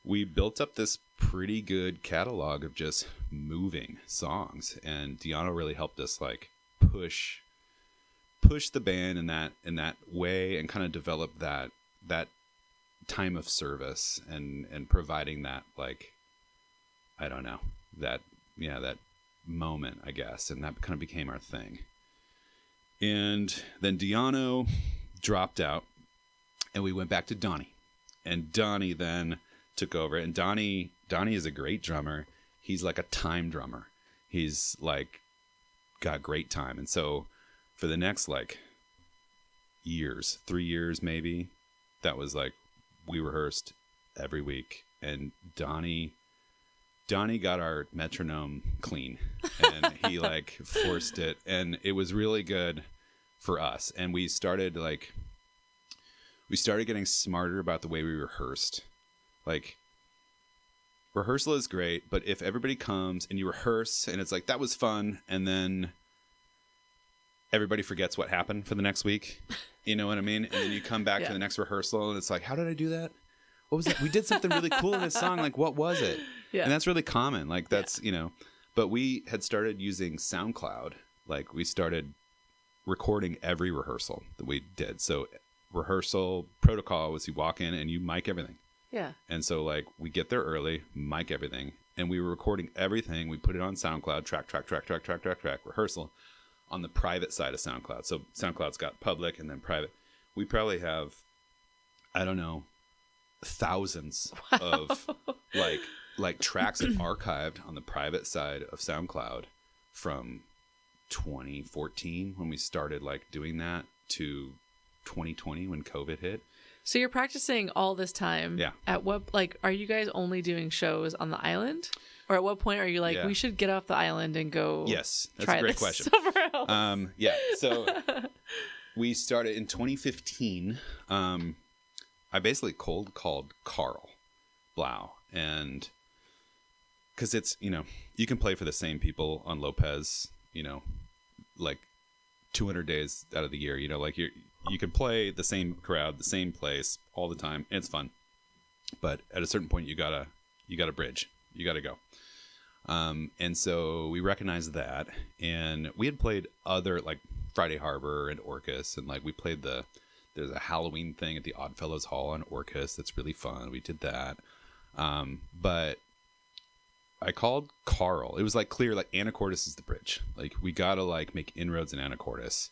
we built up this pretty good catalog of just moving songs. And Diano really helped us like push the band in that way, and kind of develop that time of service and providing that, like, I don't know, that moment, I guess. And that kind of became our thing. And then Diano dropped out, and we went back to Donnie, and Donnie then took over. And Donnie is a great drummer. He's like a time drummer. He's like got great time. And so for the next like 3 years maybe, that was like, we rehearsed every week, and Donnie got our metronome clean, and he like forced it, and it was really good for us. And we started getting smarter about the way we rehearsed. Like, rehearsal is great, but if everybody comes and you rehearse and it's like, that was fun, and then everybody forgets what happened for the next week, you know what I mean? And then you come back to the next rehearsal and it's like, how did I do that? What was it? We did something really cool in this song. Like, what was it? Yeah. And that's really common. Like, that's, you know, but we had started using SoundCloud. Like, we started recording every rehearsal that we did. So rehearsal protocol was you walk in and you mic everything. Yeah. And so like, we get there early, mic everything, and we were recording everything. We put it on SoundCloud, track, rehearsal on the private side of SoundCloud. So SoundCloud's got public and then private. We probably have, I don't know, thousands of like tracks archived on the private side of SoundCloud from 2014 when we started like doing that to 2020 when COVID hit. So you're practicing all this time. Yeah. At what, like, are you guys only doing shows on the island? Or at what point are you like, we should get off the island and go? Yes, that's a great question. Somewhere else? Yeah. So we started in 2015. I basically cold called Carl Blau, and because it's, you know, you can play for the same people on Lopez, you know, like 200 days out of the year, you know, like you can play the same crowd, the same place all the time. And it's fun. but at a certain point you gotta bridge, you gotta go. And so we recognized that, and we had played other, like Friday Harbor and Orcus, and like we played there's a Halloween thing at the Oddfellows Hall on Orcus that's really fun. We did that. But I called Carl. It was like clear, like Anacortes is the bridge. Like we gotta like make inroads in Anacortes.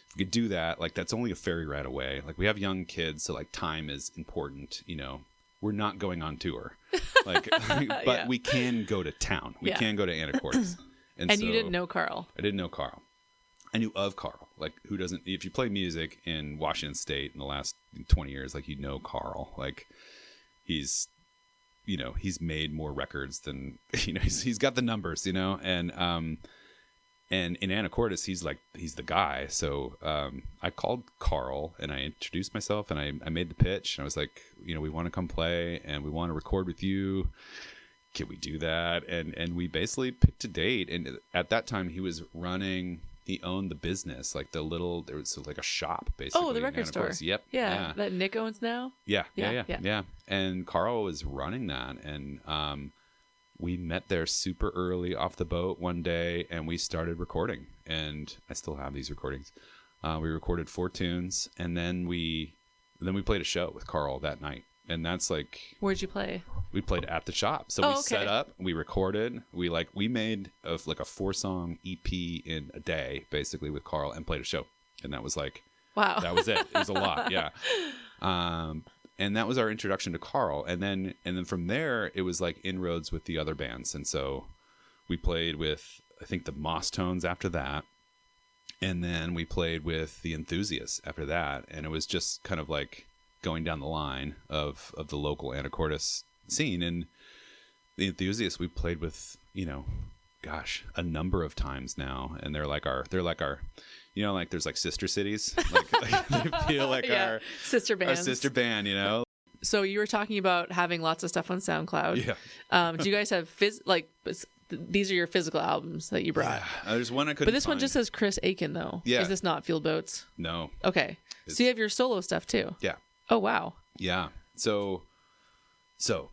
If we could do that, like that's only a ferry ride away. Like we have young kids, so like time is important, you know. We're not going on tour, like, but Yeah. we can go to town. We can go to Anacortes. And so, you didn't know Carl. I didn't know Carl. I knew of Carl. Like, who doesn't? If you play music in Washington State in the last 20 years, like, you know Carl. Like, he's made more records than, you know, he's got the numbers, you know, and in Anacortes, he's the guy. So I called Carl and I introduced myself and I made the pitch. And I was like, you know, we want to come play and we want to record with you. Can we do that? And we basically picked a date. And at that time, he owned the business, like there was like a shop basically. Oh, the record store. Yep. Yeah. That Nick owns now. Yeah. And Carl was running that, and we met there super early off the boat one day, and we started recording. And I still have these recordings. We recorded 4 tunes, and then we played a show with Carl that night. And that's like, where'd you play? We played at the shop. So we set up, we recorded, we made a 4-song EP in a day, basically, with Carl, and played a show. And that was like, wow, that was it. It was a lot. Yeah. And that was our introduction to Carl. And then from there, it was like inroads with the other bands. And so we played with, I think, the Moss Tones after that. And then we played with the Enthusiasts after that. And it was just kind of like going down the line of the local Anacortes scene. And the Enthusiasts we played with, you know, gosh, a number of times now. And they're like our, you know, like there's like sister cities, like they feel like our sister band, you know. So you were talking about having lots of stuff on SoundCloud. Yeah. Do you guys have these are your physical albums that you brought? Yeah. There's one I couldn't But this find. one just says Chris Aiken though. Yeah. Is this not Field Boats? No. Okay. So you have your solo stuff too. Yeah. Oh wow. Yeah. So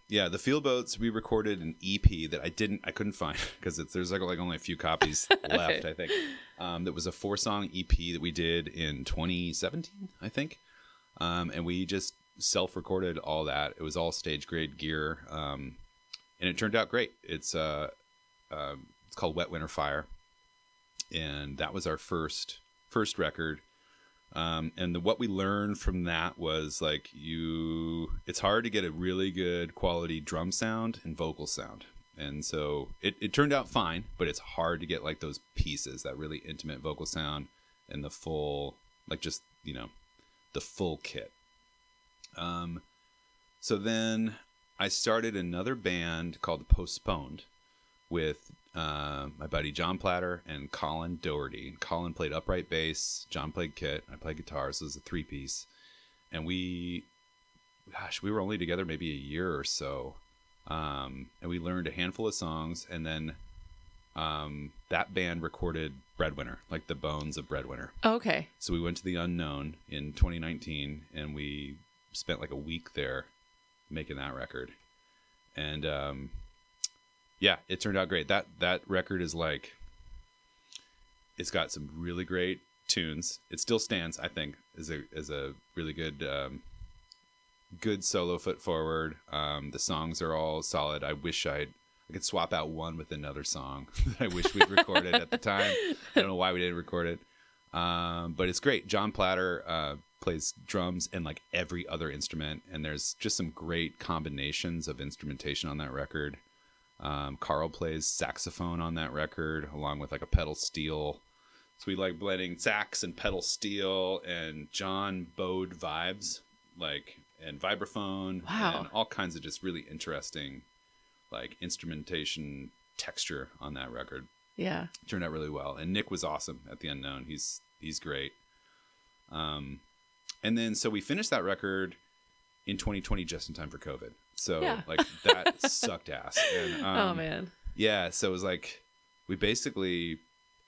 yeah, the Field Boats, we recorded an EP that I couldn't find because there's like only a few copies left, I think. That was a 4-song EP that we did in 2017, I think. And we just self-recorded all that. It was all stage grade gear. And it turned out great. It's called Wet Winter Fire. And that was our first record. And what we learned from that was like it's hard to get a really good quality drum sound and vocal sound. And so it turned out fine, but it's hard to get like those pieces, that really intimate vocal sound and the full, like just, you know, the full kit. So then I started another band called Postponed with my buddy John Platter and Colin Doherty. Colin played upright bass, John played kit, I played guitar, so it was a 3-piece. And we were only together maybe a year or so. And we learned a handful of songs, and then that band recorded Breadwinner, like the bones of Breadwinner. Oh, okay. So we went to the Unknown in 2019, and we spent like a week there making that record. And yeah, it turned out great. That record is like, it's got some really great tunes. It still stands, I think, as a really good solo foot forward. The songs are all solid. I wish I could swap out one with another song that I wish we'd recorded at the time. I don't know why we didn't record it. But it's great. John Platter plays drums and like every other instrument, and there's just some great combinations of instrumentation on that record. Carl plays saxophone on that record along with like a pedal steel. So we like blending sax and pedal steel, and John bowed vibes and vibraphone. Wow. And all kinds of just really interesting like instrumentation texture on that record. Yeah. It turned out really well. And Nick was awesome at the Unknown. He's great. And then so we finished that record in 2020 just in time for COVID. So like that sucked ass. And, oh man. Yeah. So it was like we basically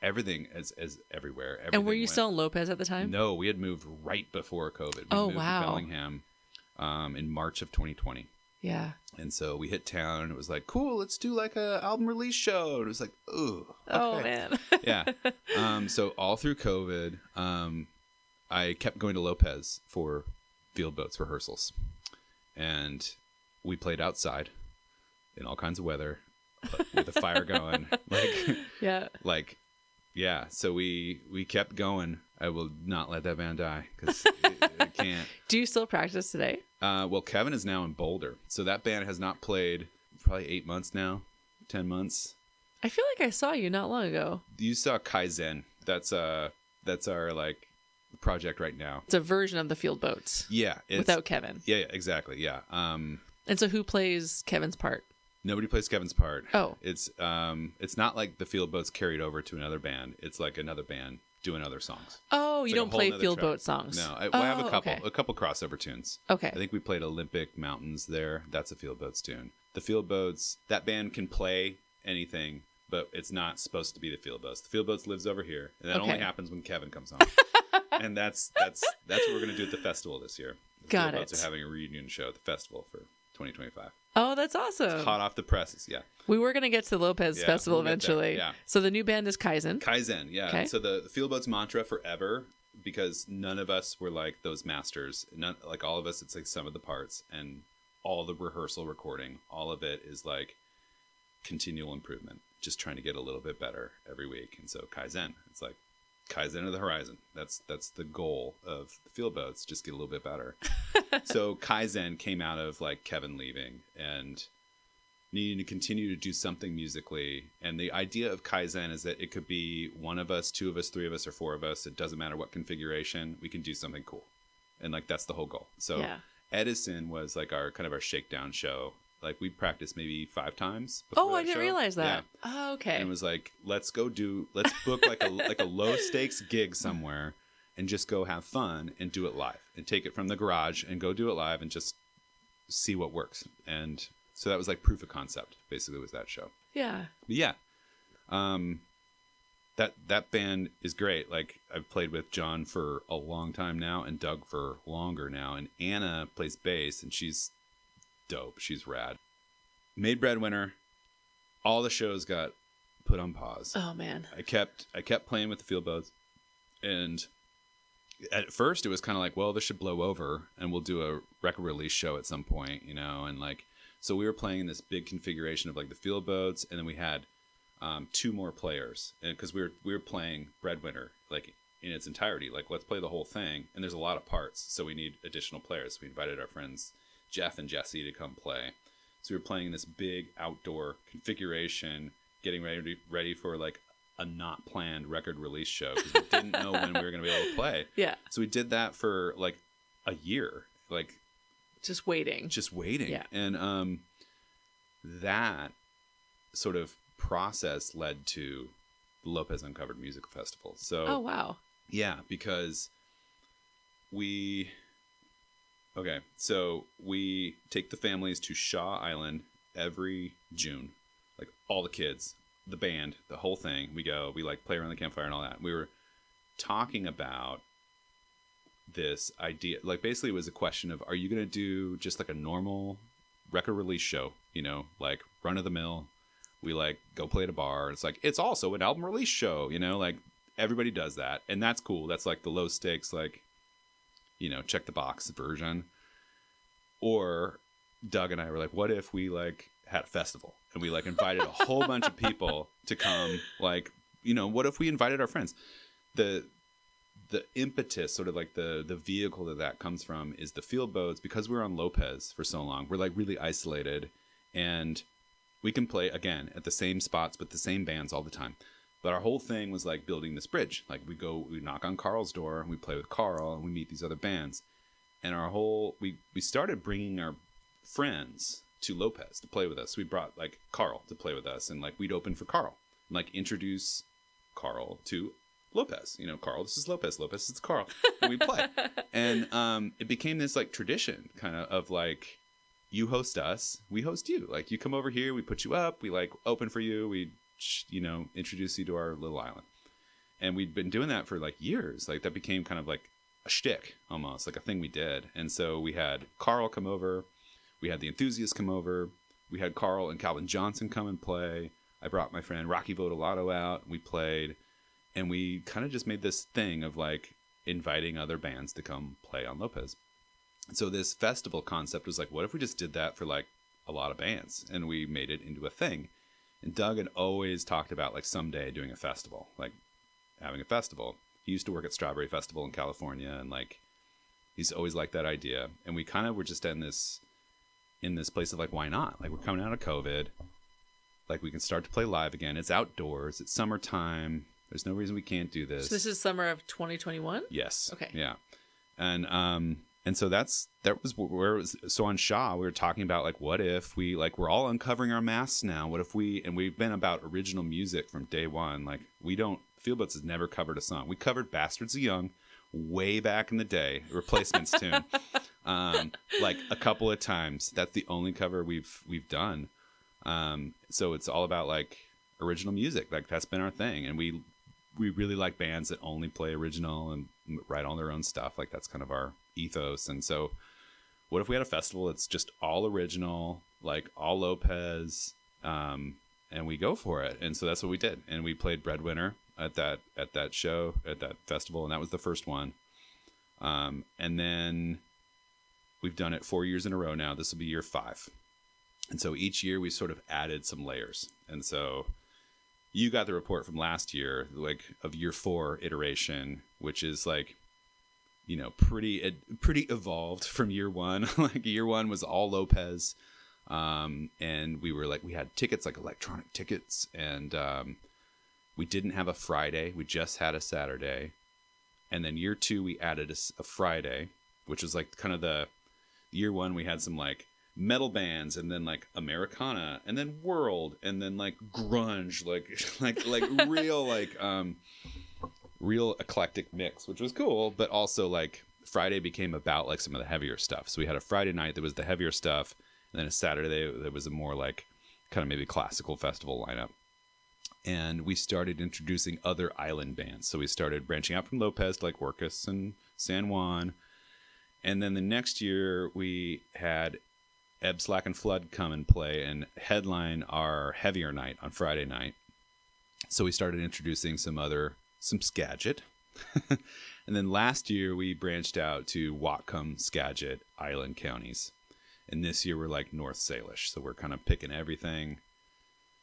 everything as everywhere. And were you still in Lopez at the time? No, we had moved right before COVID. We moved to Bellingham in March of 2020. Yeah. And so we hit town and it was like, cool, let's do like a album release show. And it was like, ooh, okay. Oh man. Yeah. So all through COVID, I kept going to Lopez for Field Boats rehearsals. And we played outside in all kinds of weather with a fire going. Yeah. So we kept going. I will not let that band die because it can't. Do you still practice today? Well, Kevin is now in Boulder. So that band has not played probably 8 months now, 10 months. I feel like I saw you not long ago. You saw Kaizen. That's our like project right now. It's a version of the Field Boats. Yeah. Without Kevin. Yeah, exactly. Yeah. And so who plays Kevin's part? Nobody plays Kevin's part. Oh. It's not like the Field Boats carried over to another band. It's like another band doing other songs. Oh, it's you like don't play Field Boat songs. No, I have a couple crossover tunes. Okay. I think we played Olympic Mountains there. That's a Field Boats tune. The Field Boats, that band can play anything, but it's not supposed to be the Field Boats. The Field Boats lives over here, and that only happens when Kevin comes on. And that's what we're going to do at the festival this year. The Got Field Boats it. are having a reunion show at the festival for 2025. Oh, that's awesome. It's hot off the presses, yeah. We were going to get to the Lopez Festival we'll eventually. Yeah. So the new band is Kaizen. Kaizen, yeah. Okay. So the Field Boats mantra forever, because none of us were like those masters. Like all of us, it's like some of the parts and all the rehearsal recording. All of it is like continual improvement, just trying to get a little bit better every week. And so Kaizen, it's like Kaizen to the horizon. That's the goal of the Field Boats, just get a little bit better. So Kaizen came out of like Kevin leaving and needing to continue to do something musically. And the idea of Kaizen is that it could be one of us, two of us, three of us, or four of us. It doesn't matter what configuration, we can do something cool. And like that's the whole goal. So Edison was like our kind of our shakedown show. Like we practiced maybe 5 times. Oh, I didn't realize that. Yeah. Oh, okay. And it was like, let's book like a low stakes gig somewhere and just go have fun and do it live and take it from the garage and go do it live and just see what works. And so that was like proof of concept, basically, was that show. Yeah. But yeah. That band is great. Like I've played with John for a long time now and Doug for longer now. And Anna plays bass and she's dope. She's rad. Made Breadwinner. All the shows got put on pause. Oh man. I kept playing with the Field Boats, and at first it was kind of like, well, this should blow over, and we'll do a record release show at some point, you know. And like, so we were playing in this big configuration of like the Field Boats, and then we had 2 more players, and because we were playing Breadwinner like in its entirety, like let's play the whole thing, and there's a lot of parts, so we need additional players. We invited our friends Jeff and Jesse to come play. So we were playing in this big outdoor configuration, getting ready for like a not planned record release show because we didn't know when we were going to be able to play. Yeah. So we did that for like a year, like just waiting. Yeah. And that sort of process led to the Lopez Uncovered Music Festival. So oh wow. Yeah, because so we take the families to Shaw Island every June, like all the kids, the band, the whole thing. We like play around the campfire and all that. We were talking about this idea, like basically it was a question of, are you going to do just like a normal record release show, you know, like run of the mill? We like go play at a bar. It's like, it's also an album release show, you know, like everybody does that. And that's cool. That's like the low stakes, like, you know, check the box version. Or Doug and I were like, what if we like had a festival and we like invited a whole bunch of people to come, like, you know, what if we invited our friends? The impetus, sort of like the vehicle that comes from is the Field Boats. Because we were on Lopez for so long, we're like really isolated, and we can play again at the same spots with the same bands all the time. But our whole thing was like building this bridge. Like we knock on Carl's door and we play with Carl and we meet these other bands. And we started bringing our friends to Lopez to play with us. We brought like Carl to play with us, and like we'd open for Carl and like introduce Carl to Lopez. You know, Carl, this is Lopez. Lopez, this is Carl. And we play. And it became this like tradition kind of like, you host us, we host you. Like you come over here, we put you up, we like open for you, we, you know, introduce you to our little island. And we'd been doing that for like years. Like that became kind of like a shtick almost, like a thing we did. And so we had Carl come over. we had the Enthusiasts come over. We had Carl and Calvin Johnson come and play. I brought my friend Rocky Vodolato out. We played, and we kind of just made this thing of like inviting other bands to come play on Lopez. So this festival concept was like, what if we just did that for like a lot of bands? And we made it into a thing. And Doug had always talked about like someday doing a festival, like having a festival. He used to work at Strawberry Festival in California, and like he's always liked that idea. And we kind of were just in this place of like, why not? Like, we're coming out of COVID. Like, we can start to play live again. It's outdoors. It's summertime. There's no reason we can't do this. So this is summer of 2021? Yes. Okay. Yeah. And so that was where it was. So on Shaw, we were talking about like, what if we like, we're all uncovering our masks now. What if we've been about original music from day one. Like, Fieldboats has never covered a song. We covered Bastards of Young way back in the day, Replacements tune. Like a couple of times. That's the only cover we've done. So it's all about like original music. Like, that's been our thing. And we really like bands that only play original and write all their own stuff. Like, that's kind of our ethos. And so what if we had a festival that's just all original, like all Lopez, and we go for it? And so that's what we did. And we played Breadwinner at that show, at that festival. And that was the first one. And then we've done it 4 years in a row now. This will be year 5. And so each year we sort of added some layers. And so you got the report from last year, like of year 4 iteration, which is like, you know, pretty evolved from year 1. Like, year 1 was all Lopez. And we had tickets, like electronic tickets. And we didn't have a Friday. We just had a Saturday. And then year 2, we added a Friday, which was like kind of the year 1. We had some like metal bands, and then like Americana, and then world, and then like grunge, like real like real eclectic mix, which was cool. But also like Friday became about like some of the heavier stuff. So we had a Friday night that was the heavier stuff, and then a Saturday that was a more like kind of maybe classical festival lineup. And we started introducing other island bands. So we started branching out from Lopez to like Orcas and San Juan. And then the next year we had Ebb, Slack, and Flood come and play and headline our heavier night on Friday night. So we started introducing some Skagit. And then last year we branched out to Whatcom, Skagit, Island counties. And this year we're like North Salish. So we're kind of picking everything,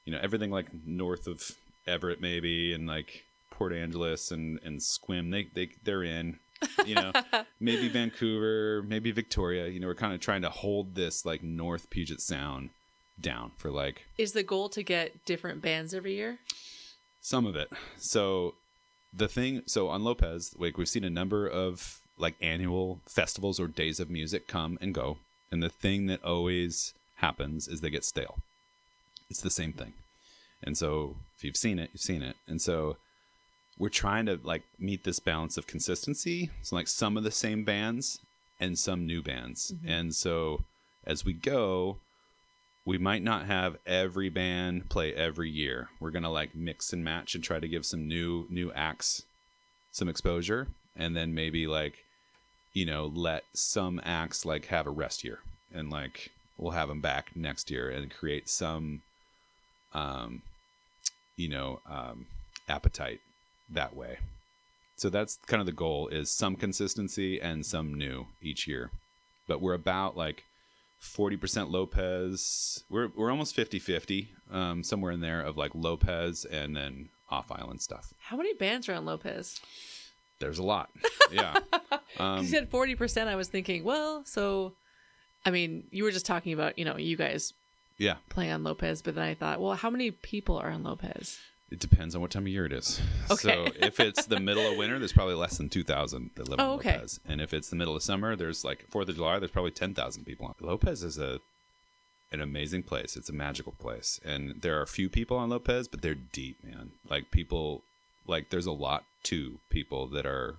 you know, everything like north of Everett maybe, and like Port Angeles and Sequim. They're in. You know, maybe Vancouver, maybe Victoria. You know, we're kind of trying to hold this like North Puget Sound down for like. Is the goal to get different bands every year? Some of it. So on Lopez, like, we've seen a number of like annual festivals or days of music come and go, and the thing that always happens is they get stale. It's the same thing, and so if you've seen it, you've seen it, and so. We're trying to like meet this balance of consistency. So like some of the same bands and some new bands. Mm-hmm. And so as we go, we might not have every band play every year. We're going to like mix and match and try to give some new acts some exposure. And then maybe like, you know, let some acts like have a rest year, and like we'll have them back next year and create some, appetite that way. So that's kind of the goal, is some consistency and some new each year. But we're about like 40% Lopez. We're almost 50-50, somewhere in there, of like Lopez and then off-island stuff. How many bands are on Lopez? There's a lot. Yeah. You said 40%. I was thinking, well, so, I mean, you were just talking about, you know, you guys playing on Lopez, but then I thought, well, how many people are on Lopez? It depends on what time of year it is. Okay. So if it's the middle of winter, there's probably less than 2,000 that live on Lopez. And if it's the middle of summer, there's like 4th of July, there's probably 10,000 people on. Lopez is an amazing place. It's a magical place. And there are a few people on Lopez, but they're deep, man. Like people, like there's a lot to people that are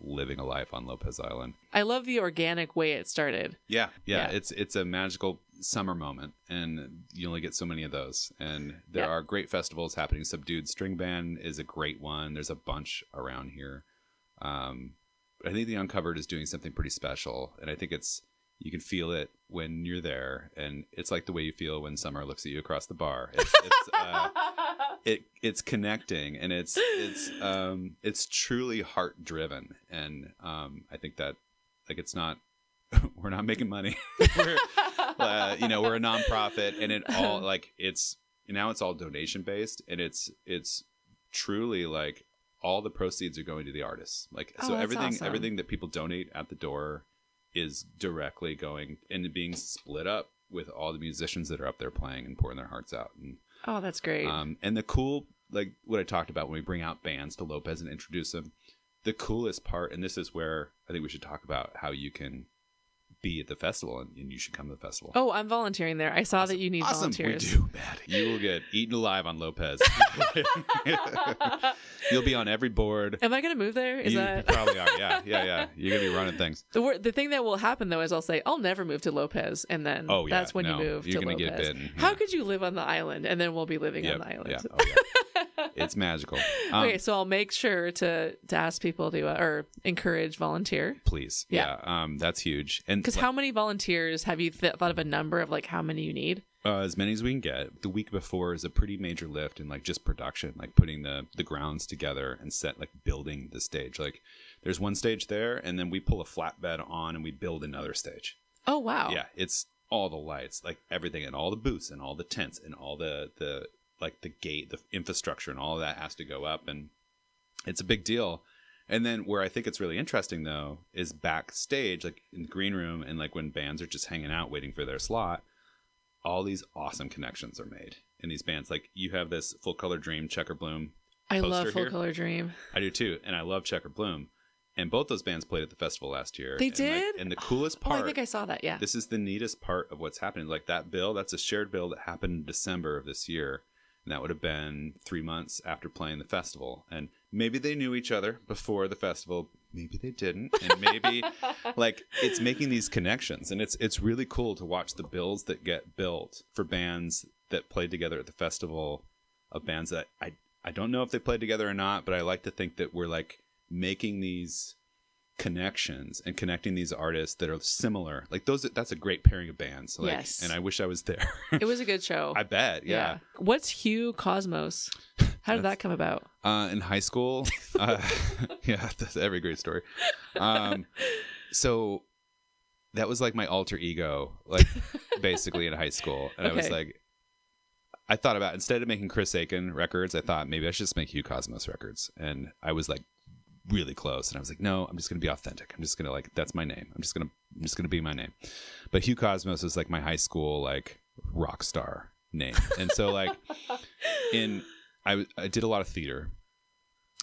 living a life on Lopez Island. I love the organic way it started. Yeah. It's a magical summer moment, and you only get so many of those. And there are great festivals happening. Subdued String Band is a great one. There's a bunch around here. I think the Uncovered is doing something pretty special, and I think it's You can feel it when you're there, and it's like the way you feel when Summer looks at you across the bar. It's connecting, and it's truly heart driven, and I think that like it's not we're not making money. we're we're a nonprofit, and it all like it's all donation based, and it's truly like all the proceeds are going to the artists. Like so everything that people donate at the door is directly going and being split up with all the musicians that are up there playing and pouring their hearts out. And that's great. And the cool, like what I talked about when we bring out bands to Lopez and introduce them, the coolest part, and this is where I think we should talk about how you can be at the festival, and you should come to the festival. Oh, I'm volunteering there. I saw that you need volunteers. We do, Matt. You will get eaten alive on Lopez. You'll be on every board. Am I going to move there? You probably are. Yeah. You're going to be running things. The thing that will happen, though, is I'll say, I'll never move to Lopez. And then that's when you move to Lopez. You're going to get bitten. Yeah. How could you live on the island? And then we'll be living on the island. Yeah. Oh, yeah. It's magical. Okay, so I'll make sure to ask people to or encourage volunteer. Please. Yeah. That's huge. And because how many volunteers have you thought of a number of like how many you need? As many as we can get. The week before is a pretty major lift in like just production, like putting the grounds together and building the stage. Like there's one stage there, and then we pull a flatbed on and we build another stage. Oh wow! Yeah, it's all the lights, like everything, and all the booths and all the tents and all the like the gate, the infrastructure, and all of that has to go up, and it's a big deal. And then where I think it's really interesting though is backstage, like in the green room, and like when bands are just hanging out waiting for their slot. All these awesome connections are made in these bands. Like you have this Full Color Dream, Checker Bloom. I love Full Color Dream. I do too, and I love Checker Bloom. And both those bands played at the festival last year. They did? And the coolest part... I think I saw that, yeah. This is the neatest part of what's happening. Like that bill, that's a shared bill that happened in December of this year. And that would have been 3 months after playing the festival. And maybe they knew each other before the festival. Maybe they didn't. And maybe like it's making these connections. And it's really cool to watch the bills that get built for bands that played together at the festival, of bands that I don't know if they played together or not, but I like to think that we're like making these connections and connecting these artists that are similar. Like that's a great pairing of bands. Like, yes. And I wish I was there. It was a good show. I bet. Yeah. What's Hugh Cosmos? How did that come about? In high school. Yeah, that's every great story. So that was like my alter ego, like basically in high school. And I was like, I thought about, instead of making Chris Aiken records, I thought maybe I should just make Hugh Cosmos records. And I was like really close. And I was like, no, I'm just going to be authentic. I'm just going to like, that's my name. I'm just going to be my name. But Hugh Cosmos is like my high school, like rock star name. And so like I did a lot of theater.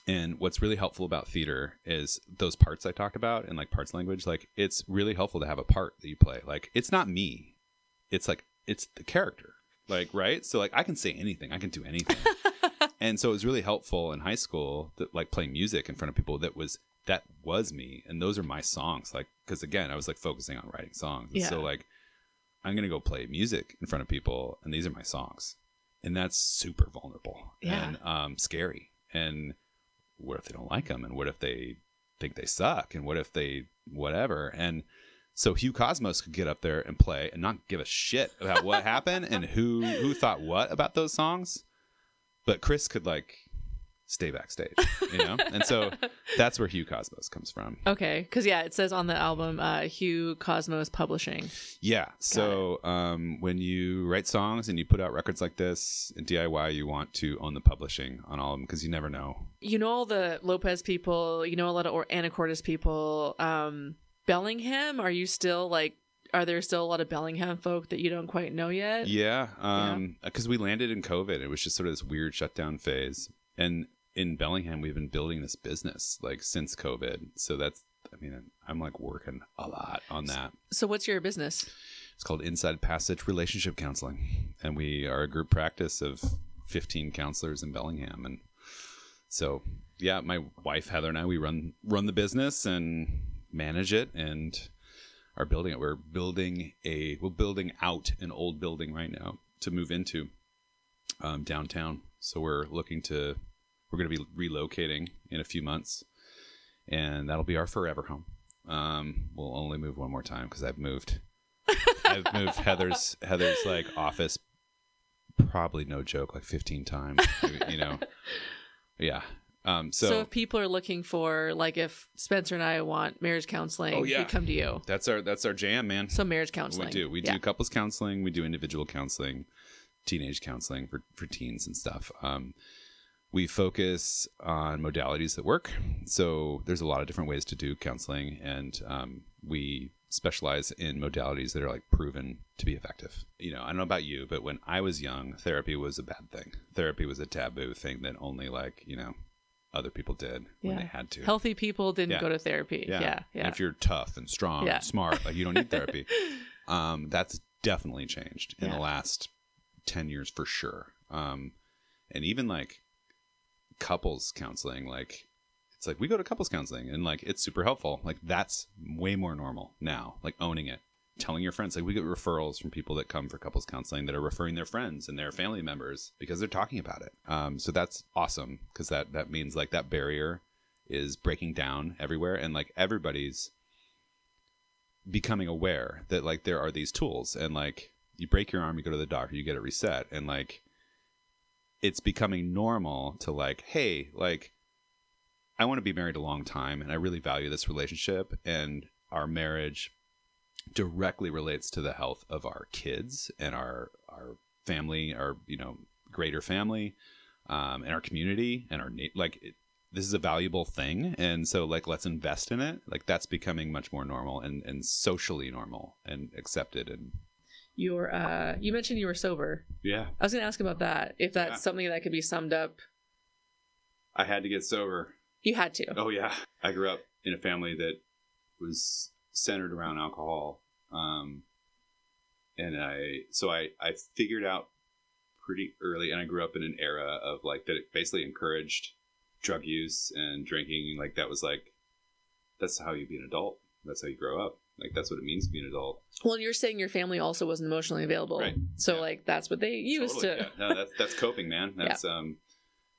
And what's really helpful about theater is those parts I talked about and like parts language. Like it's really helpful to have a part that you play. Like it's not me. It's like, it's the character. Like, right? So like I can say anything. I can do anything. And so it was really helpful in high school that like playing music in front of people that was me. And those are my songs. Like, cause again, I was like focusing on writing songs. And so like, I'm going to go play music in front of people and these are my songs. And that's super vulnerable and scary. And what if they don't like them? And what if they think they suck? And what if they whatever? And so Hugh Cosmos could get up there and play and not give a shit about what happened and who thought what about those songs. But Chris could like stay backstage, you know? And so that's where Hugh Cosmos comes from. Okay. Because it says on the album, Hugh Cosmos Publishing. Yeah. So when you write songs and you put out records like this in DIY, you want to own the publishing on all of them because you never know. You know all the Lopez people, you know a lot of Anacortes people. Bellingham, are there still a lot of Bellingham folk that you don't quite know yet? Yeah, because we landed in COVID. It was just sort of this weird shutdown phase. And in Bellingham, we've been building this business like since COVID. So I'm like working a lot on that. So what's your business? It's called Inside Passage Relationship Counseling. And we are a group practice of 15 counselors in Bellingham. And so, yeah, my wife, Heather, and I, we run the business and manage it and are building it. We're building out an old building right now to move into downtown. So we're going to be relocating in a few months, and that'll be our forever home. We'll only move one more time because I've moved I've moved Heather's like office, probably no joke, like 15 times, you know. Yeah. So if people are looking for, like, if Spencer and I want marriage counseling, we come to you. That's our jam, man. So marriage counseling. We do couples counseling. We do individual counseling, teenage counseling for teens and stuff. We focus on modalities that work. So there's a lot of different ways to do counseling, and we specialize in modalities that are like proven to be effective. You know, I don't know about you, but when I was young, therapy was a bad thing. Therapy was a taboo thing that only, like, you know, other people did when they had to. Healthy people didn't go to therapy. Yeah. And if you're tough and strong and smart, like, you don't need therapy. That's definitely changed in the last 10 years for sure. And even like couples counseling, like, it's like we go to couples counseling and like it's super helpful. Like, that's way more normal now, like owning it, telling your friends. Like, we get referrals from people that come for couples counseling that are referring their friends and their family members because they're talking about it. So that's awesome, because that means like that barrier is breaking down everywhere, and like everybody's becoming aware that like there are these tools, and like you break your arm, you go to the doctor, you get it reset, and like it's becoming normal to like, hey, like, I want to be married a long time and I really value this relationship, and our marriage directly relates to the health of our kids and our family, our, you know, greater family, and our community and our this is a valuable thing, and so like let's invest in it. Like, that's becoming much more normal and socially normal and accepted. And you mentioned you were sober. Yeah, I was going to ask about that, if that's something that could be summed up. I had to get sober. You had to. Oh yeah, I grew up in a family that was centered around alcohol, and I figured out pretty early, and I grew up in an era of like that it basically encouraged drug use and drinking. Like, that was like, that's how you be an adult. That's how you grow up. Like, that's what it means to be an adult. Well, and you're saying your family also wasn't emotionally available, right? So like that's what they used to. Yeah. No, that's coping, man. That's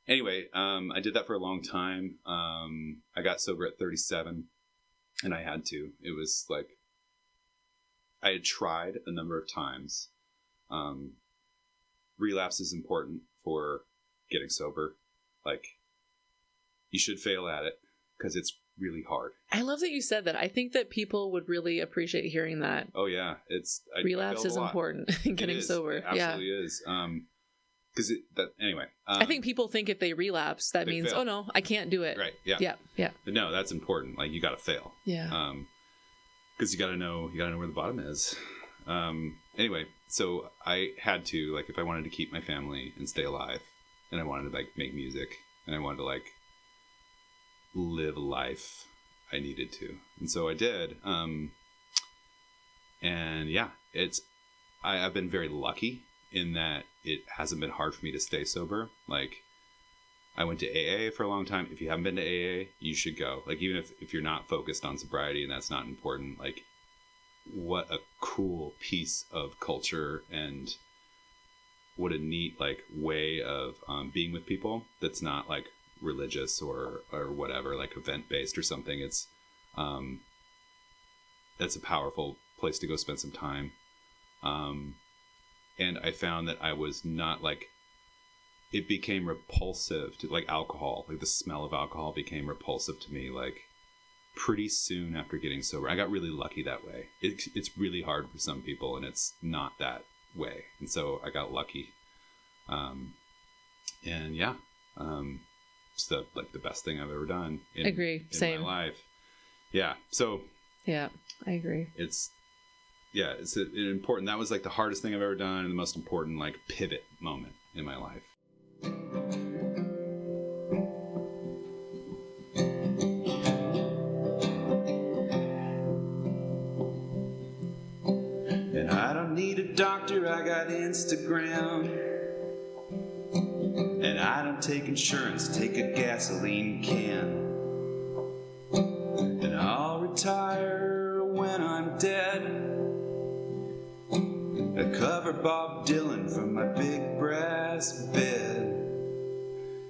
Anyway, I did that for a long time. I got sober at 37, and I had to. It was like, I had tried a number of times. Relapse is important for getting sober. Like, you should fail at it because it's really hard. I love that you said that. I think that people would really appreciate hearing that. Oh yeah, relapse is important in getting sober. It absolutely is. Because anyway. I think people think if they relapse, that means, fail. Oh no, I can't do it. Right. Yeah. But no, that's important. Like, you got to fail. Yeah. Because you got to know where the bottom is. Anyway, so I had to, like, if I wanted to keep my family and stay alive, and I wanted to like make music, and I wanted to like live life, I needed to, and so I did. And yeah, I've been very lucky in that it hasn't been hard for me to stay sober. Like, I went to AA for a long time. If you haven't been to AA, you should go. Like, even if you're not focused on sobriety and that's not important, like, what a cool piece of culture, and what a neat like way of being with people that's not like religious or whatever, like event based or something. It's a powerful place to go spend some time. And I found that I was not like, it became repulsive to like alcohol. Like, the smell of alcohol became repulsive to me, like, pretty soon after getting sober. I got really lucky that way. It's really hard for some people, and it's not that way. And so I got lucky. And yeah, it's the best thing I've ever done in Same. my life. Yeah. So yeah, I agree. It's an important, that was like the hardest thing I've ever done, and the most important like pivot moment in my life. And I don't need a doctor, I got Instagram. And I don't take insurance, take a gasoline can. And I'll retire when I'm dead. I cover Bob Dylan from my big brass bed.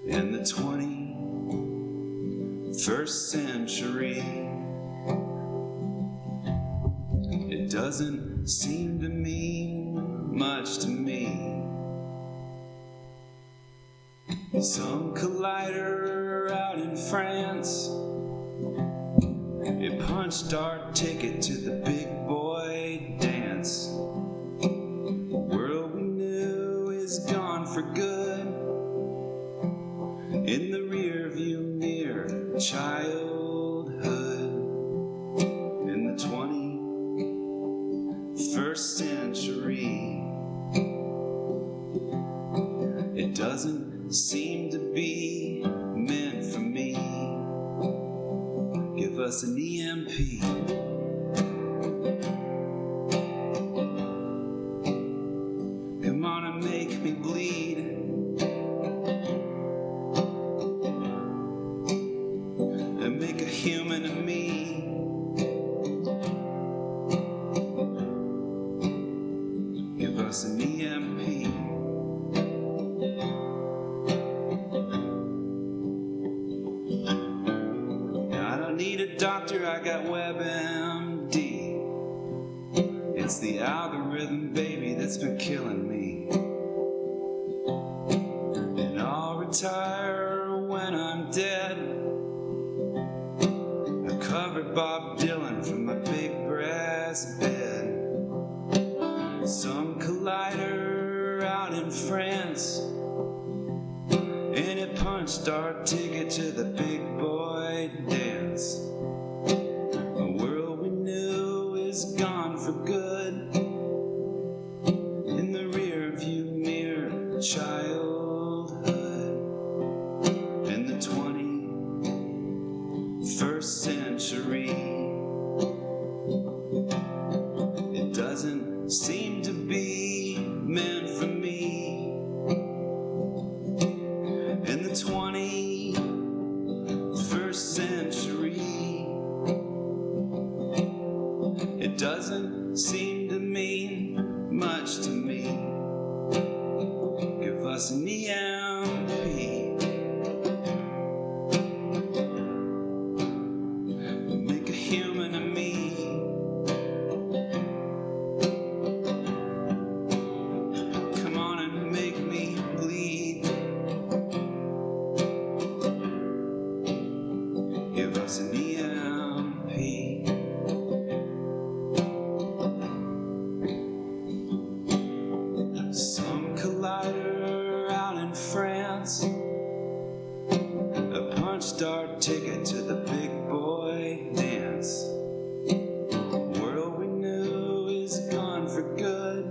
In the 21st century, it It doesn't seem to mean much to me. Some collider out in France, it punched our ticket to the big boy dance. The world we knew is gone for good. In the rear view mirror, childhood. In the 21st century, it doesn't seem to be meant for me. Give us an EMP. Come on and make me bleed. And make a human of me. Give us an EMP. Doctor, I got WebMD. It's the algorithm, baby, that's been killing me. And I'll retire when I'm dead. I covered Bob Dylan from my big brass bed. Some collider out in France, and it punched our ticket to the big boy dance. Gone for good. In the rear view mirror, childhood. In the 21st century, it doesn't seem to be meant for me. In the 21st century, it doesn't seem to mean much to me. Give us an EMP. Make a human of me. Come on and make me bleed. Give us an EMP. Our ticket to the big boy dance. The world we knew is gone for good.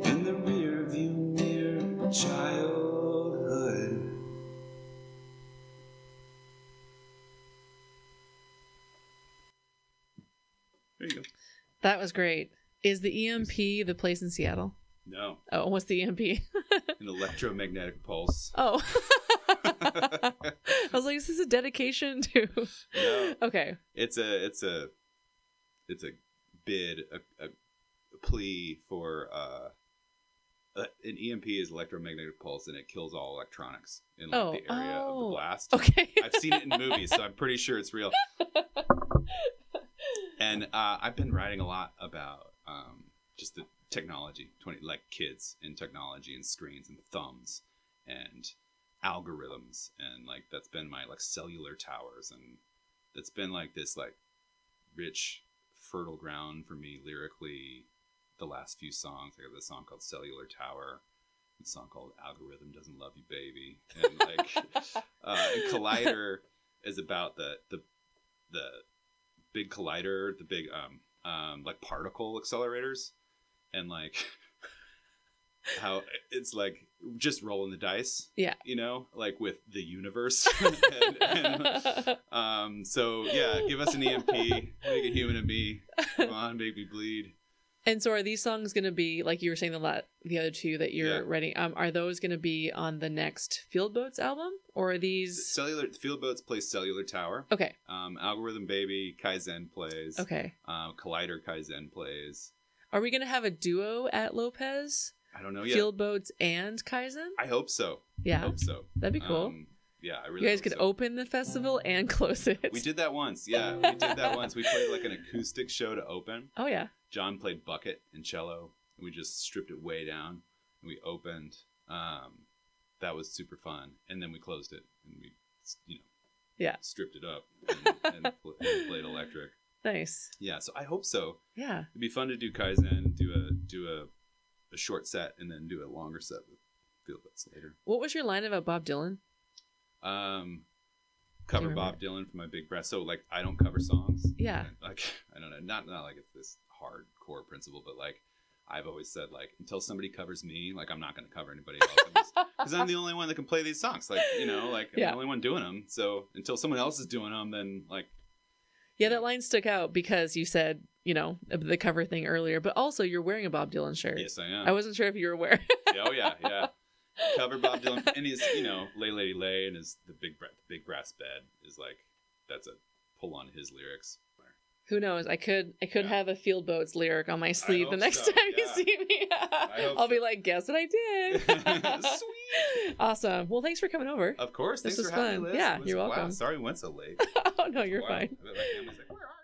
In the rear view mirror, childhood. There you go. That was great. Is the EMP the place in Seattle? No. Oh, what's the EMP? An electromagnetic pulse. Oh. I was like, is this a dedication to? No. Okay. It's a bid, a plea for an EMP is electromagnetic pulse, and it kills all electronics in the area of the blast. Okay. I've seen it in movies, so I'm pretty sure it's real. And I've been writing a lot about just the technology, like kids and technology and screens and thumbs and algorithms, and like that's been my like cellular towers, and that's been like this like rich fertile ground for me lyrically. The last few songs, I got this song called Cellular Tower, a song called Algorithm Doesn't Love You Baby, and like and Collider is about the big collider, the big like particle accelerators, and like how it's like just rolling the dice, you know, like with the universe. So yeah, give us an EMP, make a human of me, come on, make me bleed. And so are these songs going to be, like you were saying, the other two that you're writing, are those going to be on the next Field Boats album? Or are these... Field Boats plays Cellular Tower. Okay. Algorithm Baby, Kaizen plays. Okay. Collider Kaizen plays. Are we going to have a duo at Lopez? I don't know yet. Field Boats and Kaizen? I hope so. Yeah. I hope so. That'd be cool. Yeah, I really You guys hope could so. open the festival and close it. We did that once. Yeah, we did that once. We played like an acoustic show to open. Oh, yeah. John played bucket and cello. And we just stripped it way down. And we opened. That was super fun. And then we closed it. And we, stripped it up and played electric. Nice. Yeah, so I hope so. Yeah. It'd be fun to do Kaizen, do a short set, and then do a longer set with field bits later. What was your line about Bob Dylan? Cover Bob Dylan for my big breath. So like I don't cover songs. Yeah. And, like I don't know, not like it's this hardcore principle, but like I've always said like until somebody covers me, like I'm not going to cover anybody else because I'm the only one that can play these songs. Like I'm the only one doing them. So until someone else is doing them, then like. Yeah, that line stuck out because you said the cover thing earlier, but also you're wearing a Bob Dylan shirt. Yes, I am. I wasn't sure if you were aware. Oh yeah. Cover Bob Dylan and his Lay Lady Lay and his the big brass bed is like that's a pull on his lyrics. Who knows? I could have a Field Boats lyric on my sleeve the next time you see me. I'll be like, guess what I did? Sweet. Awesome. Well, thanks for coming over. Of course. This Thanks was for having fun. me, Liz. Yeah, you're welcome. Wow, sorry we went so late. Oh no, you're fine. My family's like, where are